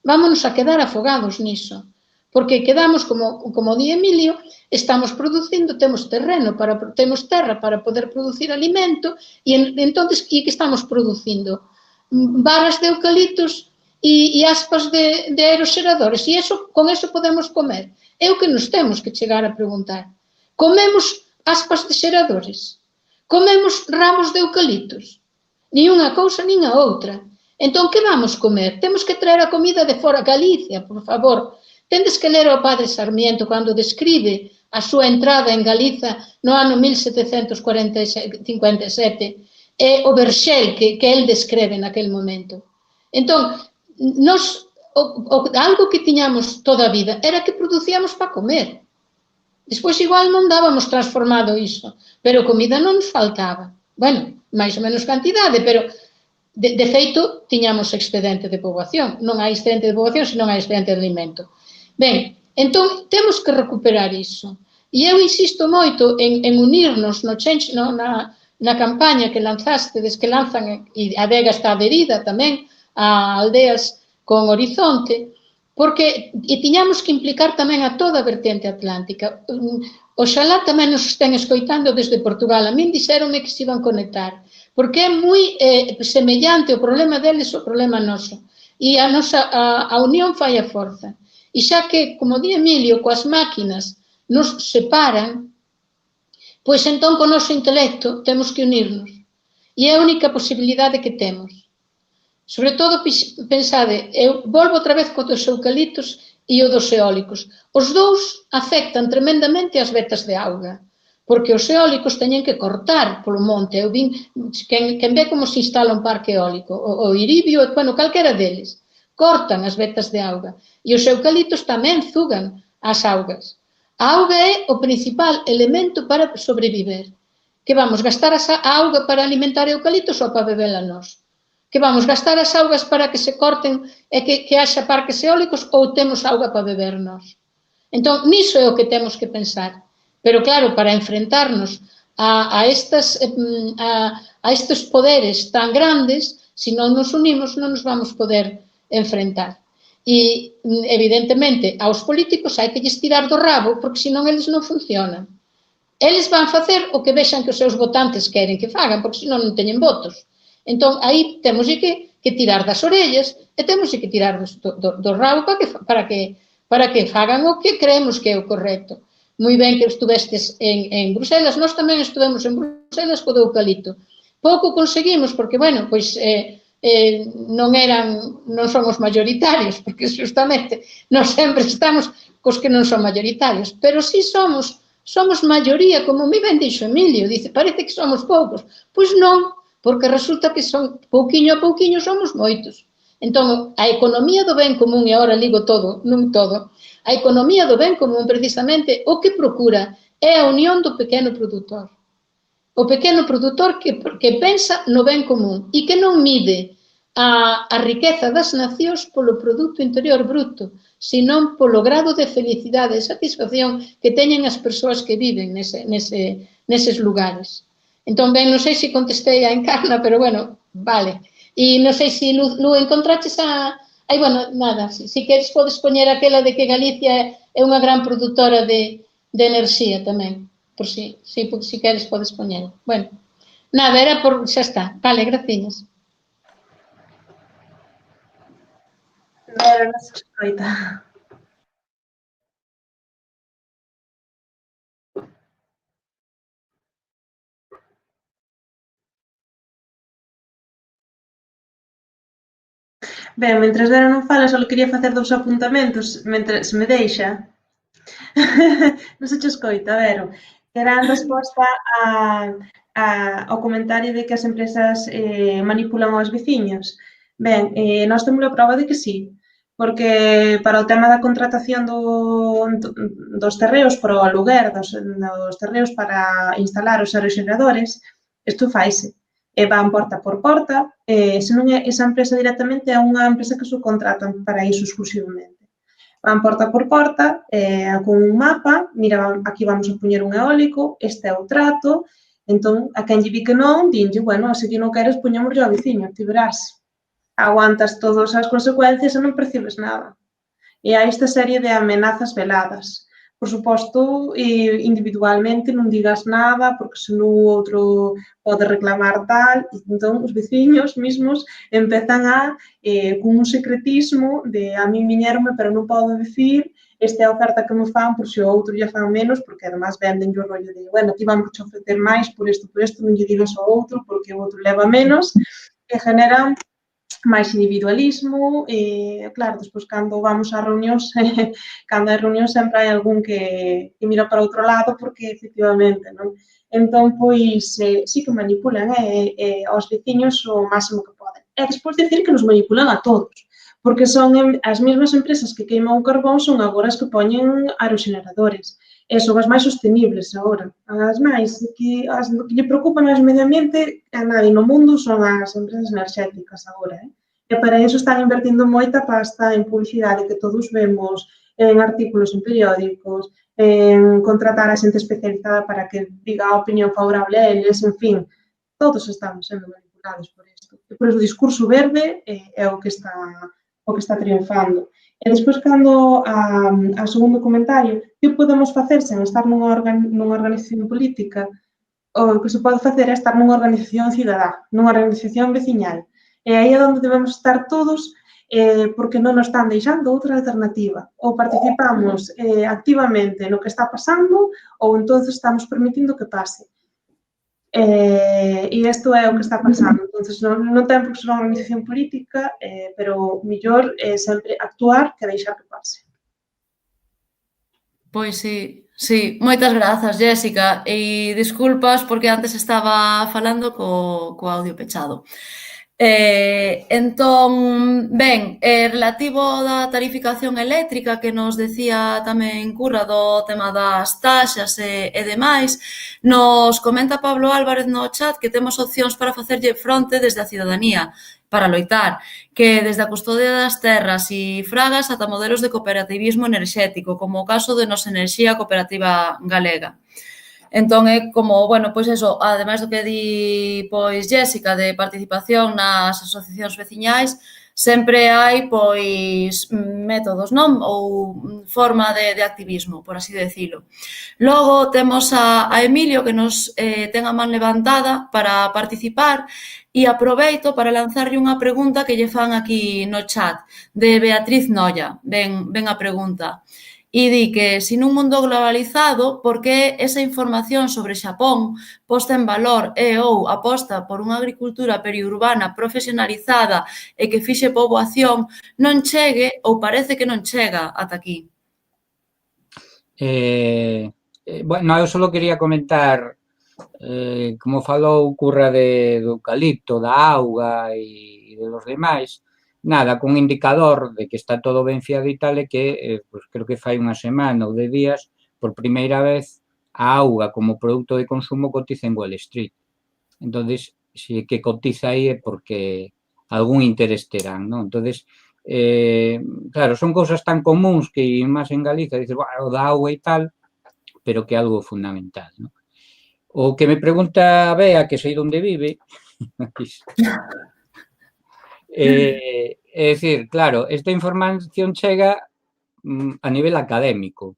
S3: Vámonos a quedar afogados niso, porque quedamos, como di Emilio, estamos producindo, temos terra para poder producir alimento, e entón, que estamos producindo? Varas de eucaliptos e aspas de aeroxeradores, e con eso podemos comer. É o que nos temos que chegar a preguntar. Comemos aspas de xeradores? Comemos ramos de eucaliptos? Ni unha cousa, nin a outra. Entón, que vamos comer? Temos que traer a comida de fora. Galicia, por favor, Tendes que ler ao padre Sarmiento cando describe a súa entrada en Galiza no ano 1757 e o verxel que el describe naquele momento. Entón, algo que tiñamos toda a vida era que producíamos para comer. Despois igual non dábamos transformado iso, pero comida non nos faltaba. Bueno, máis ou menos cantidade, pero de feito tiñamos excedente de poboación. Non hai excedente de poboación, senón hai excedente de alimento. Ben, entón temos que recuperar iso. E eu insisto moito en unirnos na campaña que lanzastedes, que lanzan, e a Adega está adherida tamén a aldeas con horizonte, porque tiñamos que implicar tamén a toda a vertente atlántica. Oxalá tamén nos estén escoitando desde Portugal. A min dixeronme que se iban conectar, porque é moi semellante o problema deles ao problema noso. E a unión fai a forza. E xa que, como di Emilio, coas máquinas nos separan, pois entón co noso intelecto temos que unirnos. E é a única posibilidade que temos. Sobre todo, pensade, eu volvo outra vez co dos eucaliptos e o dos eólicos. Os dous afectan tremendamente as vetas de auga, porque os eólicos teñen que cortar polo monte. Eu vin, quen ve como se instala un parque eólico, o Iribio, bueno, calquera deles, cortan as vetas de auga. E os eucaliptos tamén zugan as augas. A auga é o principal elemento para sobreviver. Que vamos gastar a auga para alimentar eucaliptos ou para bebela nós? Que vamos gastar as augas para que se corten e que haxa parques eólicos ou temos auga para beber nós? Entón, niso é o que temos que pensar. Pero claro, para enfrentarnos a estes poderes tan grandes, se non nos unimos non nos vamos poder enfrentar. E, evidentemente, aos políticos hai que lles tirar do rabo, porque senón eles non funcionan. Eles van facer o que vexan que os seus votantes queren que fagan, porque senón non teñen votos. Entón, aí temos que tirar das orellas e temos que tirar do rabo para que fagan o que creemos que é o correcto. Moi ben que estuvestes en Bruselas, nós tamén estuvemos en Bruselas co do eucalipto. Pouco conseguimos, porque, bueno, pois non somos mayoritarios, porque justamente nós sempre estamos cos que non son mayoritarios, pero si somos maioría, como me ben dixo Emilio, dice, parece que somos poucos. Pois non, porque resulta que son pouquiño a pouquiño somos moitos. Entón, a economía do ben común, e agora ligo todo, non todo, a economía do ben común, precisamente, o que procura é a unión do pequeno produtor. O pequeno produtor que pensa no ben común e que non mide a riqueza das nacións polo produto interior bruto, senón polo grado de felicidade e satisfacción que teñen as persoas que viven neses lugares. Entón, ben, non sei se contestei a Encarna, pero, bueno, vale. E non sei se, Lu, encontraches a... Ai, bueno, nada, se queres podes poñer aquela de que Galicia é unha gran produtora de enerxía tamén. Por si queres podes poñer. Bueno, nada, era por... xa está. Vale, graciñas.
S1: Pero non se escoita. Ben, mentres Vera non fala, só quería facer 2 apuntamentos, mentre se me deixa. Non se che escoita, Vero. Era en resposta ao comentario de que as empresas manipulan aos veciños. Ben, nós temos a prova de que sí, porque para o tema da contratación dos terreos para o aluguer, dos terreos para instalar os aeroxeneradores, isto faise. Van porta por porta, se non é esa empresa directamente, é unha empresa que subcontratan para iso exclusivamente. Van porta por porta, con un mapa, mira, aquí vamos a poñer un eólico, este é o trato, entón, a quen lle di que non, dinlle, bueno, se ti non queres, poñémoslle ao veciño, ti verás. Aguantas todas as consecuencias e non percibes nada. E hai esta serie de amenazas veladas. Por suposto, individualmente non digas nada, porque senón o outro pode reclamar tal, e entón os veciños mesmos empezan con un secretismo de a mí viñeronme, pero non podo dicir, esta é a oferta que me fan, por se o outro lle fan menos, porque además venden o rollo de, bueno, ti vamos a ofrecer máis por isto, non lle digas ao outro, porque o outro leva menos, e generan máis individualismo, claro, despois cando vamos a reunións, cando hai reunións sempre hai algún que mira para outro lado porque efectivamente, non? Entón, pois, sí que manipulan aos veciños o máximo que poden. E despois dicir que nos manipulan a todos, porque son as mesmas empresas que queiman o carbón son agora as que poñen aeroxeneradores. E son as máis sostenibles agora. As máis que lle preocupan ao medio ambiente a nadie no mundo son as empresas enerxéticas agora. E para iso están invertindo moita pasta en publicidade que todos vemos, en artículos en periódicos, en contratar a xente especializada para que diga a opinión favorable a eles, en fin, todos estamos sendo manipulados por isto. E por iso o discurso verde é o que está triunfando. E despois, cando a segundo comentario, que podemos facer sen estar nunha organización política? O que se pode facer é estar nunha organización cidadá, nunha organización veciñal. E aí é onde debemos estar todos, porque non nos están deixando outra alternativa. Ou participamos activamente no que está pasando, ou entón estamos permitindo que pase. E isto é o que está pasando. Entón, non ten por ser unha organización política, pero o mellor é sempre actuar que deixar que pase.
S2: Pois sí, moitas grazas, Jéssica, e disculpas porque antes estaba falando co audio pechado. Entón, ben, relativo da tarificación eléctrica que nos decía tamén Curra do tema das taxas e demais, nos comenta Pablo Álvarez no chat que temos opcións para facerlle fronte desde a cidadanía, para loitar, que desde a custodia das terras e fragas ata modelos de cooperativismo enerxético, como o caso de Nos Enerxía Cooperativa Galega. Entón, é como, bueno, pois eso, ademais do que di, pois, Jéssica, de participación nas asociacións veciñais, sempre hai, pois, métodos, non? Ou forma de activismo, por así decirlo. Logo, temos a Emilio, que nos ten a man levantada para participar, e aproveito para lanzarlle unha pregunta que lle fan aquí no chat, de Beatriz Noia. Ben a pregunta. E di que, se nun mundo globalizado, por que esa información sobre Xapón posta en valor e ou aposta por unha agricultura periurbana profesionalizada e que fixe poboación non chegue ou parece que non chega ata aquí?
S4: Bueno, eu só quería comentar, como falou Curra do eucalipto, da auga e de los demais, nada, cun indicador de que está todo ben fiado e tal, é que, pues, creo que fai unha semana ou de días, por primeira vez, a auga como produto de consumo cotiza en Wall Street. Entón, se que cotiza aí é porque algún interés terán, non? Entón, claro, son cousas tan comuns que máis en Galicia dices, bueno, o da auga e tal, pero que é algo fundamental, non? O que me pregunta a Bea, que sei onde vive, é dicir, claro, esta información chega a nivel académico.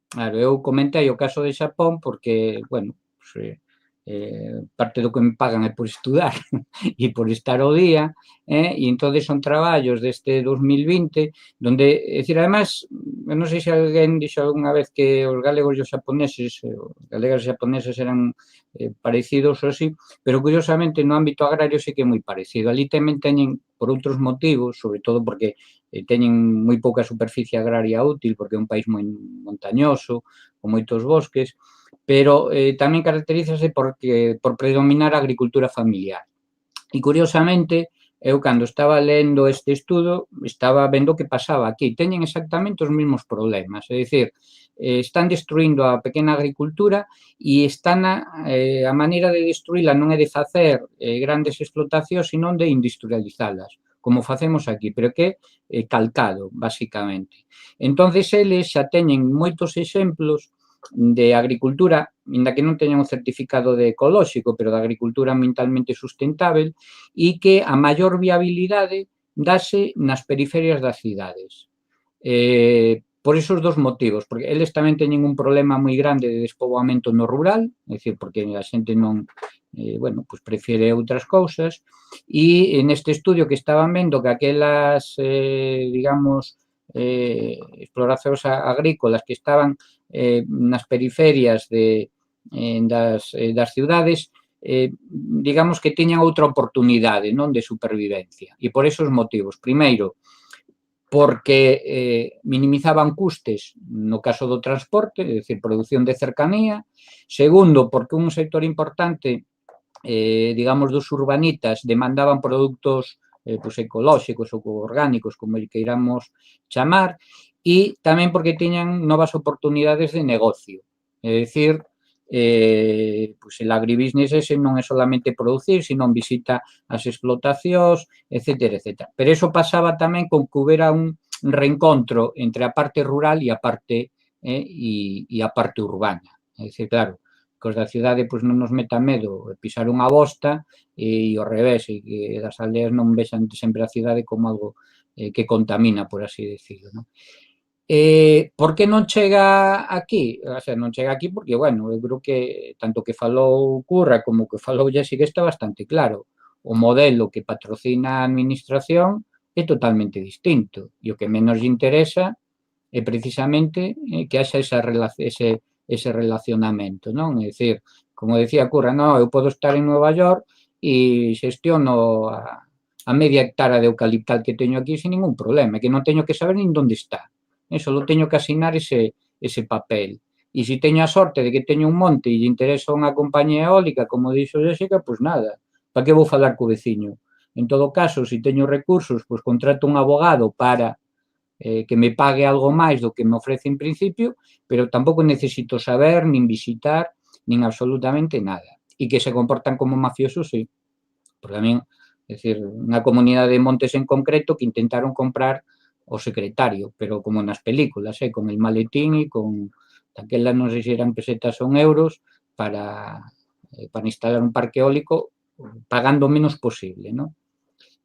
S4: Claro, eu comentei o caso de Xapón porque, bueno, parte do que me pagan é por estudar e por estar ao día, e entón son traballos deste 2020, donde, é dicir, además, non sei se alguén dixo algunha vez que os galegos e os xaponeses, galegas e xaponeses eran parecidos ou así, pero curiosamente no ámbito agrario sí que é moi parecido. Ali tamén teñen, por outros motivos, sobre todo porque teñen moi pouca superficie agraria útil, porque é un país moi montañoso, con moitos bosques, pero tamén caracterízase por predominar a agricultura familiar. E, curiosamente, eu, cando estaba lendo este estudo, estaba vendo o que pasaba aquí. Teñen exactamente os mesmos problemas, é dicir, están destruindo a pequena agricultura e a maneira de destruíla non é de facer grandes explotacións, senón de industrializalas, como facemos aquí, pero que é calcado, basicamente. Entón, eles xa teñen moitos exemplos de agricultura, ainda que non teñan un certificado de ecolóxico, pero de agricultura ambientalmente sustentável, e que a maior viabilidade dase nas periferias das cidades. Por esos dos motivos, porque eles tamén teñen un problema moi grande de despoboamento no rural, é dicir, porque a xente non, bueno, pues prefiere outras cousas, e neste estudio que estaban vendo que aquelas, digamos, exploracións agrícolas que estaban nas periferias das cidades digamos que tiñan outra oportunidade, non, de supervivencia. E por esos motivos, primeiro, porque minimizaban custes no caso do transporte, é dicir, produción de cercanía. Segundo, porque un sector importante, digamos, dos urbanitas demandaban produtos ecolóxicos ou orgánicos, como queiramos chamar, e tamén porque tiñan novas oportunidades de negocio. É dicir, el agribusiness ese non é solamente producir, sino visita as explotacións, etcétera, etcétera. Pero eso pasaba tamén con que houbera un reencontro entre a parte rural e a parte urbana. É dicir, claro, que os da cidade non nos meta medo pisar unha bosta e ao revés, e que das aldeas non vexan sempre a cidade como algo que contamina, por así decirlo, non? Por que non chega aquí? O sea, non chega aquí porque, bueno, eu creo que tanto que falou Curra como que falou Jessica está bastante claro. O modelo que patrocina a administración é totalmente distinto e o que menos lle interesa é precisamente que haxa ese relacionamento, non? É dicir, como decía Curra, non, eu podo estar en Nova York e xestiono a media hectárea de eucaliptal que teño aquí sin ningún problema, que non teño que saber nin onde está. Só teño que asinar ese papel. E se teño a sorte de que teño un monte e lle interesa unha compañía eólica, como dixo Jessica, pois nada, para que vou falar co veciño? En todo caso, se teño recursos, pois contrato un abogado para que me pague algo máis do que me ofrece en principio, pero tampouco necesito saber, nin visitar, nin absolutamente nada. E que se comportan como mafiosos, sí. Porque a min, é dicir, unha comunidade de montes en concreto que intentaron comprar o secretario, pero como nas películas, con el maletín e con aquelas, non sei se eran pesetas ou euros, para instalar un parque eólico pagando o menos posible, non?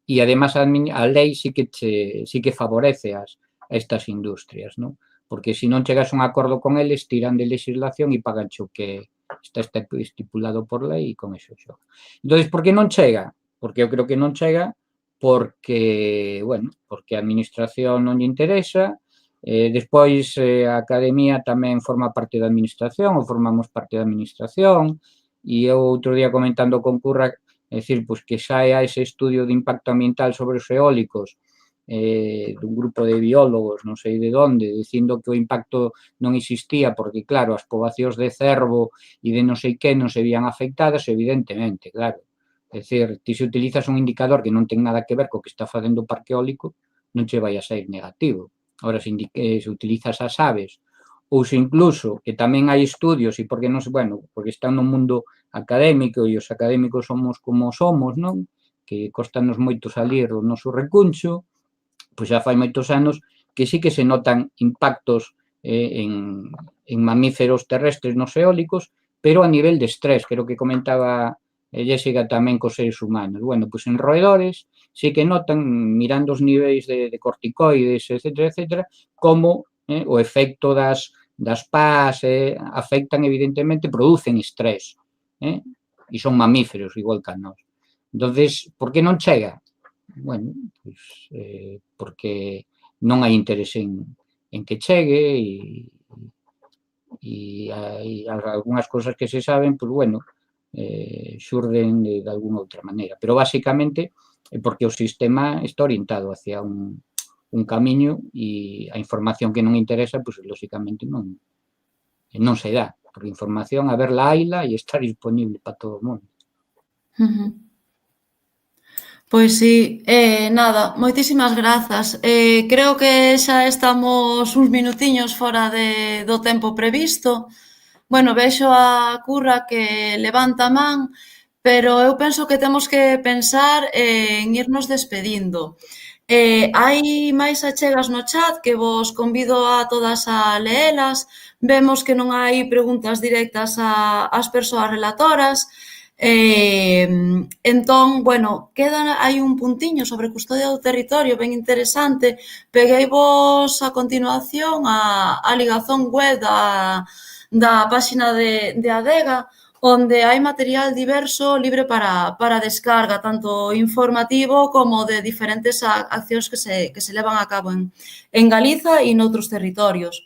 S4: E, además, a lei sí que favorece a estas industrias, non? Porque se non chegas a un acordo con eles, tiran de legislación e pagan o que está estipulado por lei e con eso xoga. Entón, por que non chega? Porque eu creo que non chega porque, bueno, porque a administración non lle interesa, despois a academia tamén forma parte da administración, ou formamos parte da administración, e eu outro día comentando con Curra, é dicir, pois que saia ese estudio de impacto ambiental sobre os eólicos dun grupo de biólogos, non sei de onde, dicindo que o impacto non existía porque, claro, as poboacións de cervo e de non sei que non se vían afectadas, evidentemente, claro. É dicir, ti se utilizas un indicador que non ten nada que ver co que está facendo o parque eólico, non che vai a sair negativo. Ahora, se utilizas as aves, ou se incluso, que tamén hai estudios, e porque non se, bueno, porque está no mundo académico e os académicos somos como somos, non? Que costanos moito salir o noso recuncho, pois xa fai moitos anos que sí que se notan impactos en mamíferos terrestres nos eólicos, pero a nivel de estrés, creo que comentaba Jessica tamén cos seres humanos. Bueno, pois en roedores sí que notan, mirando os niveis de corticoides, etcétera, etcétera, como o efecto das PAS afectan, evidentemente, producen estrés. E son mamíferos, igual que a nós. Entón, por que non chega? Bueno, pois porque non hai interés en que chegue e hai algunhas cousas que se saben, pois, bueno, xurden de alguna outra maneira. Pero, basicamente, é porque o sistema está orientado hacia un camiño e a información que non interesa, pois, lóxicamente, non se dá. Porque información, a verla, haila e estar disponible para todo o mundo.
S2: Pois sí, nada, moitísimas grazas. Creo que xa estamos uns minutiños fora do tempo previsto. Bueno, vexo a Curra que levanta a man, pero eu penso que temos que pensar en irnos despedindo. Hai máis achegas no chat que vos convido a todas a leelas. Vemos que non hai preguntas directas ás persoas relatoras. Entón, bueno, hai un puntiño sobre custodia do territorio ben interesante. Pegueivos a continuación a ligazón web da páxina de Adega, onde hai material diverso libre para descarga, tanto informativo como de diferentes accións que se levan a cabo en Galiza e noutros territorios.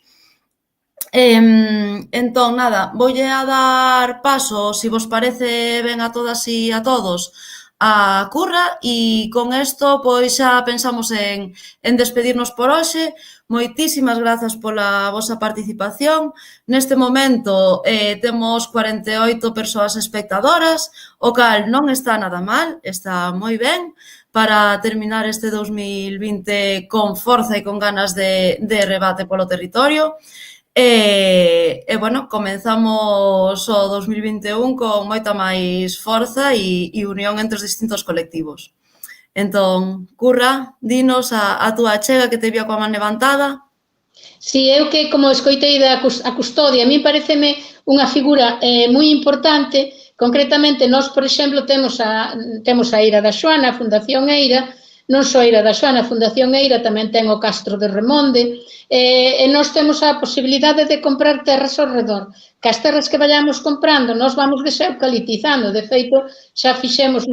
S2: Entón, nada, voulle a dar paso, se vos parece ben a todas e a todos, a Curra, e con isto pois xa pensamos en despedirnos por hoxe. Moitísimas grazas pola vosa participación. Neste momento temos 48 persoas espectadoras, o cal non está nada mal, está moi ben para terminar este 2020 con forza e con ganas de rebate polo territorio. Bueno, comenzamos o 2021 con moita máis forza e unión entre os distintos colectivos. Entón, Curra, dinos a túa achega que te vía coa man levantada.
S3: Si, eu que como escoitei a custodia, a mí pareceme unha figura moi importante. Concretamente, nós, por exemplo, temos a Eira da Xoana, a Fundación Eira, non só Eira da Xoana, a Fundación Eira tamén ten o Castro de Remonde, e nós temos a posibilidade de comprar terras ao redor. Que as terras que vayamos comprando, nós vamos deseucalitizando. De feito, xa fixemos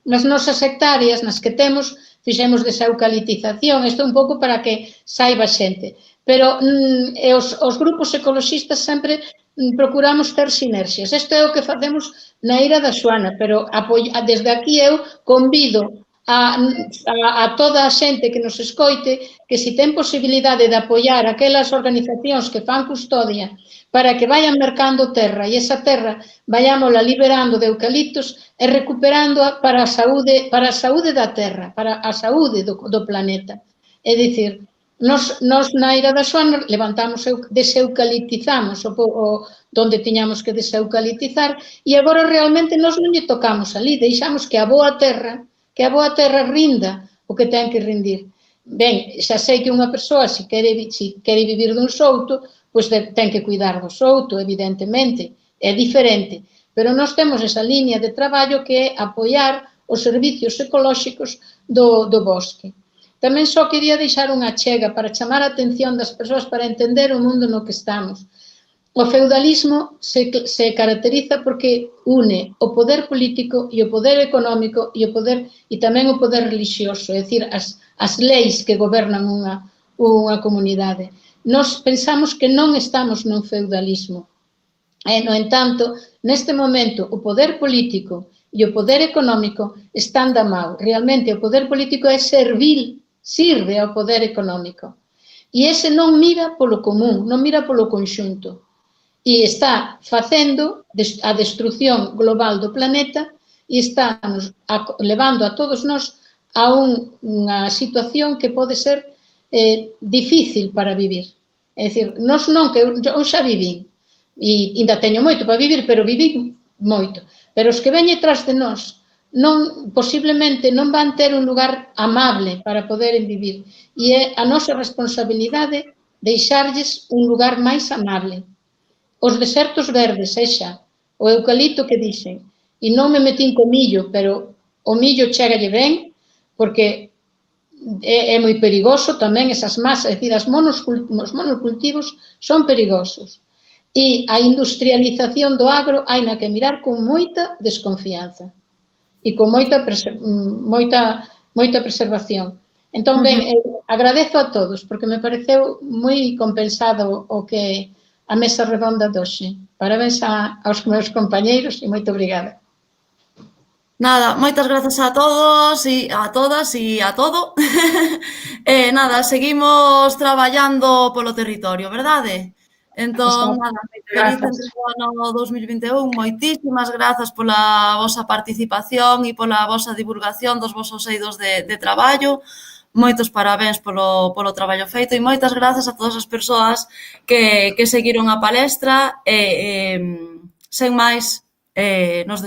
S3: nas nosas hectáreas, nas que temos, fixemos deseucalitización. Isto é un pouco para que saiba xente. Pero os grupos ecoloxistas sempre procuramos ter sinerxias. Isto é o que facemos na Eira da Xoana, pero desde aquí eu convido a toda a xente que nos escoite que se ten posibilidade de apoiar aquelas organizacións que fan custodia para que vayan mercando terra e esa terra vayámola liberando de eucaliptos e recuperándoa para a saúde da terra, para a saúde do planeta. É dicir, nos na Eira da Xoana deseucalitizamos donde tiñamos que deseucalitizar e agora realmente nos non lle tocamos ali, deixamos que a boa terra rinda o que ten que rendir. Ben, xa sei que unha persoa, se quere vivir dun souto, pois ten que cuidar do souto, evidentemente, é diferente. Pero nós temos esa liña de traballo que é apoiar os servicios ecolóxicos do bosque. Tamén só quería deixar unha achega para chamar a atención das persoas para entender o mundo no que estamos. O feudalismo se caracteriza porque une o poder político e o poder económico e tamén o poder religioso, é dicir, as leis que gobernan unha comunidade. Nós pensamos que non estamos nun feudalismo. No entanto, neste momento, o poder político e o poder económico están da mão. Realmente, o poder político é servil, sirve ao poder económico. E ese non mira polo común, non mira polo conxunto. E está facendo a destrucción global do planeta e está levando a todos nós a unha situación que pode ser difícil para vivir. É dicir, nós non, que eu xa vivín, e ainda teño moito para vivir, pero viví moito. Pero os que veñen tras de nós posiblemente non van ter un lugar amable para poder vivir. E é a nosa responsabilidade deixarlles un lugar máis amable. Os desertos verdes, o eucalipto que dixen, e non me metín co millo, pero o millo chegalle ben, porque é moi perigoso tamén esas masas, é dicir, os monocultivos son perigosos. E a industrialización do agro haina que mirar con moita desconfianza e con moita preservación. Entón, ben, agradezo a todos, porque me pareceu moi compensado o que a mesa redonda doxe. Parabéns aos meus compañeiros e moito obrigada.
S2: Nada, moitas grazas a todos e a todas e a todo. Nada, seguimos traballando polo territorio, verdade? Entón, nada, feliz ano 2021, moitísimas grazas pola vosa participación e pola vosa divulgación dos vosos eidos de traballo. Moitos parabéns polo traballo feito e moitas grazas a todas as persoas que seguiron a palestra. Sen máis, nos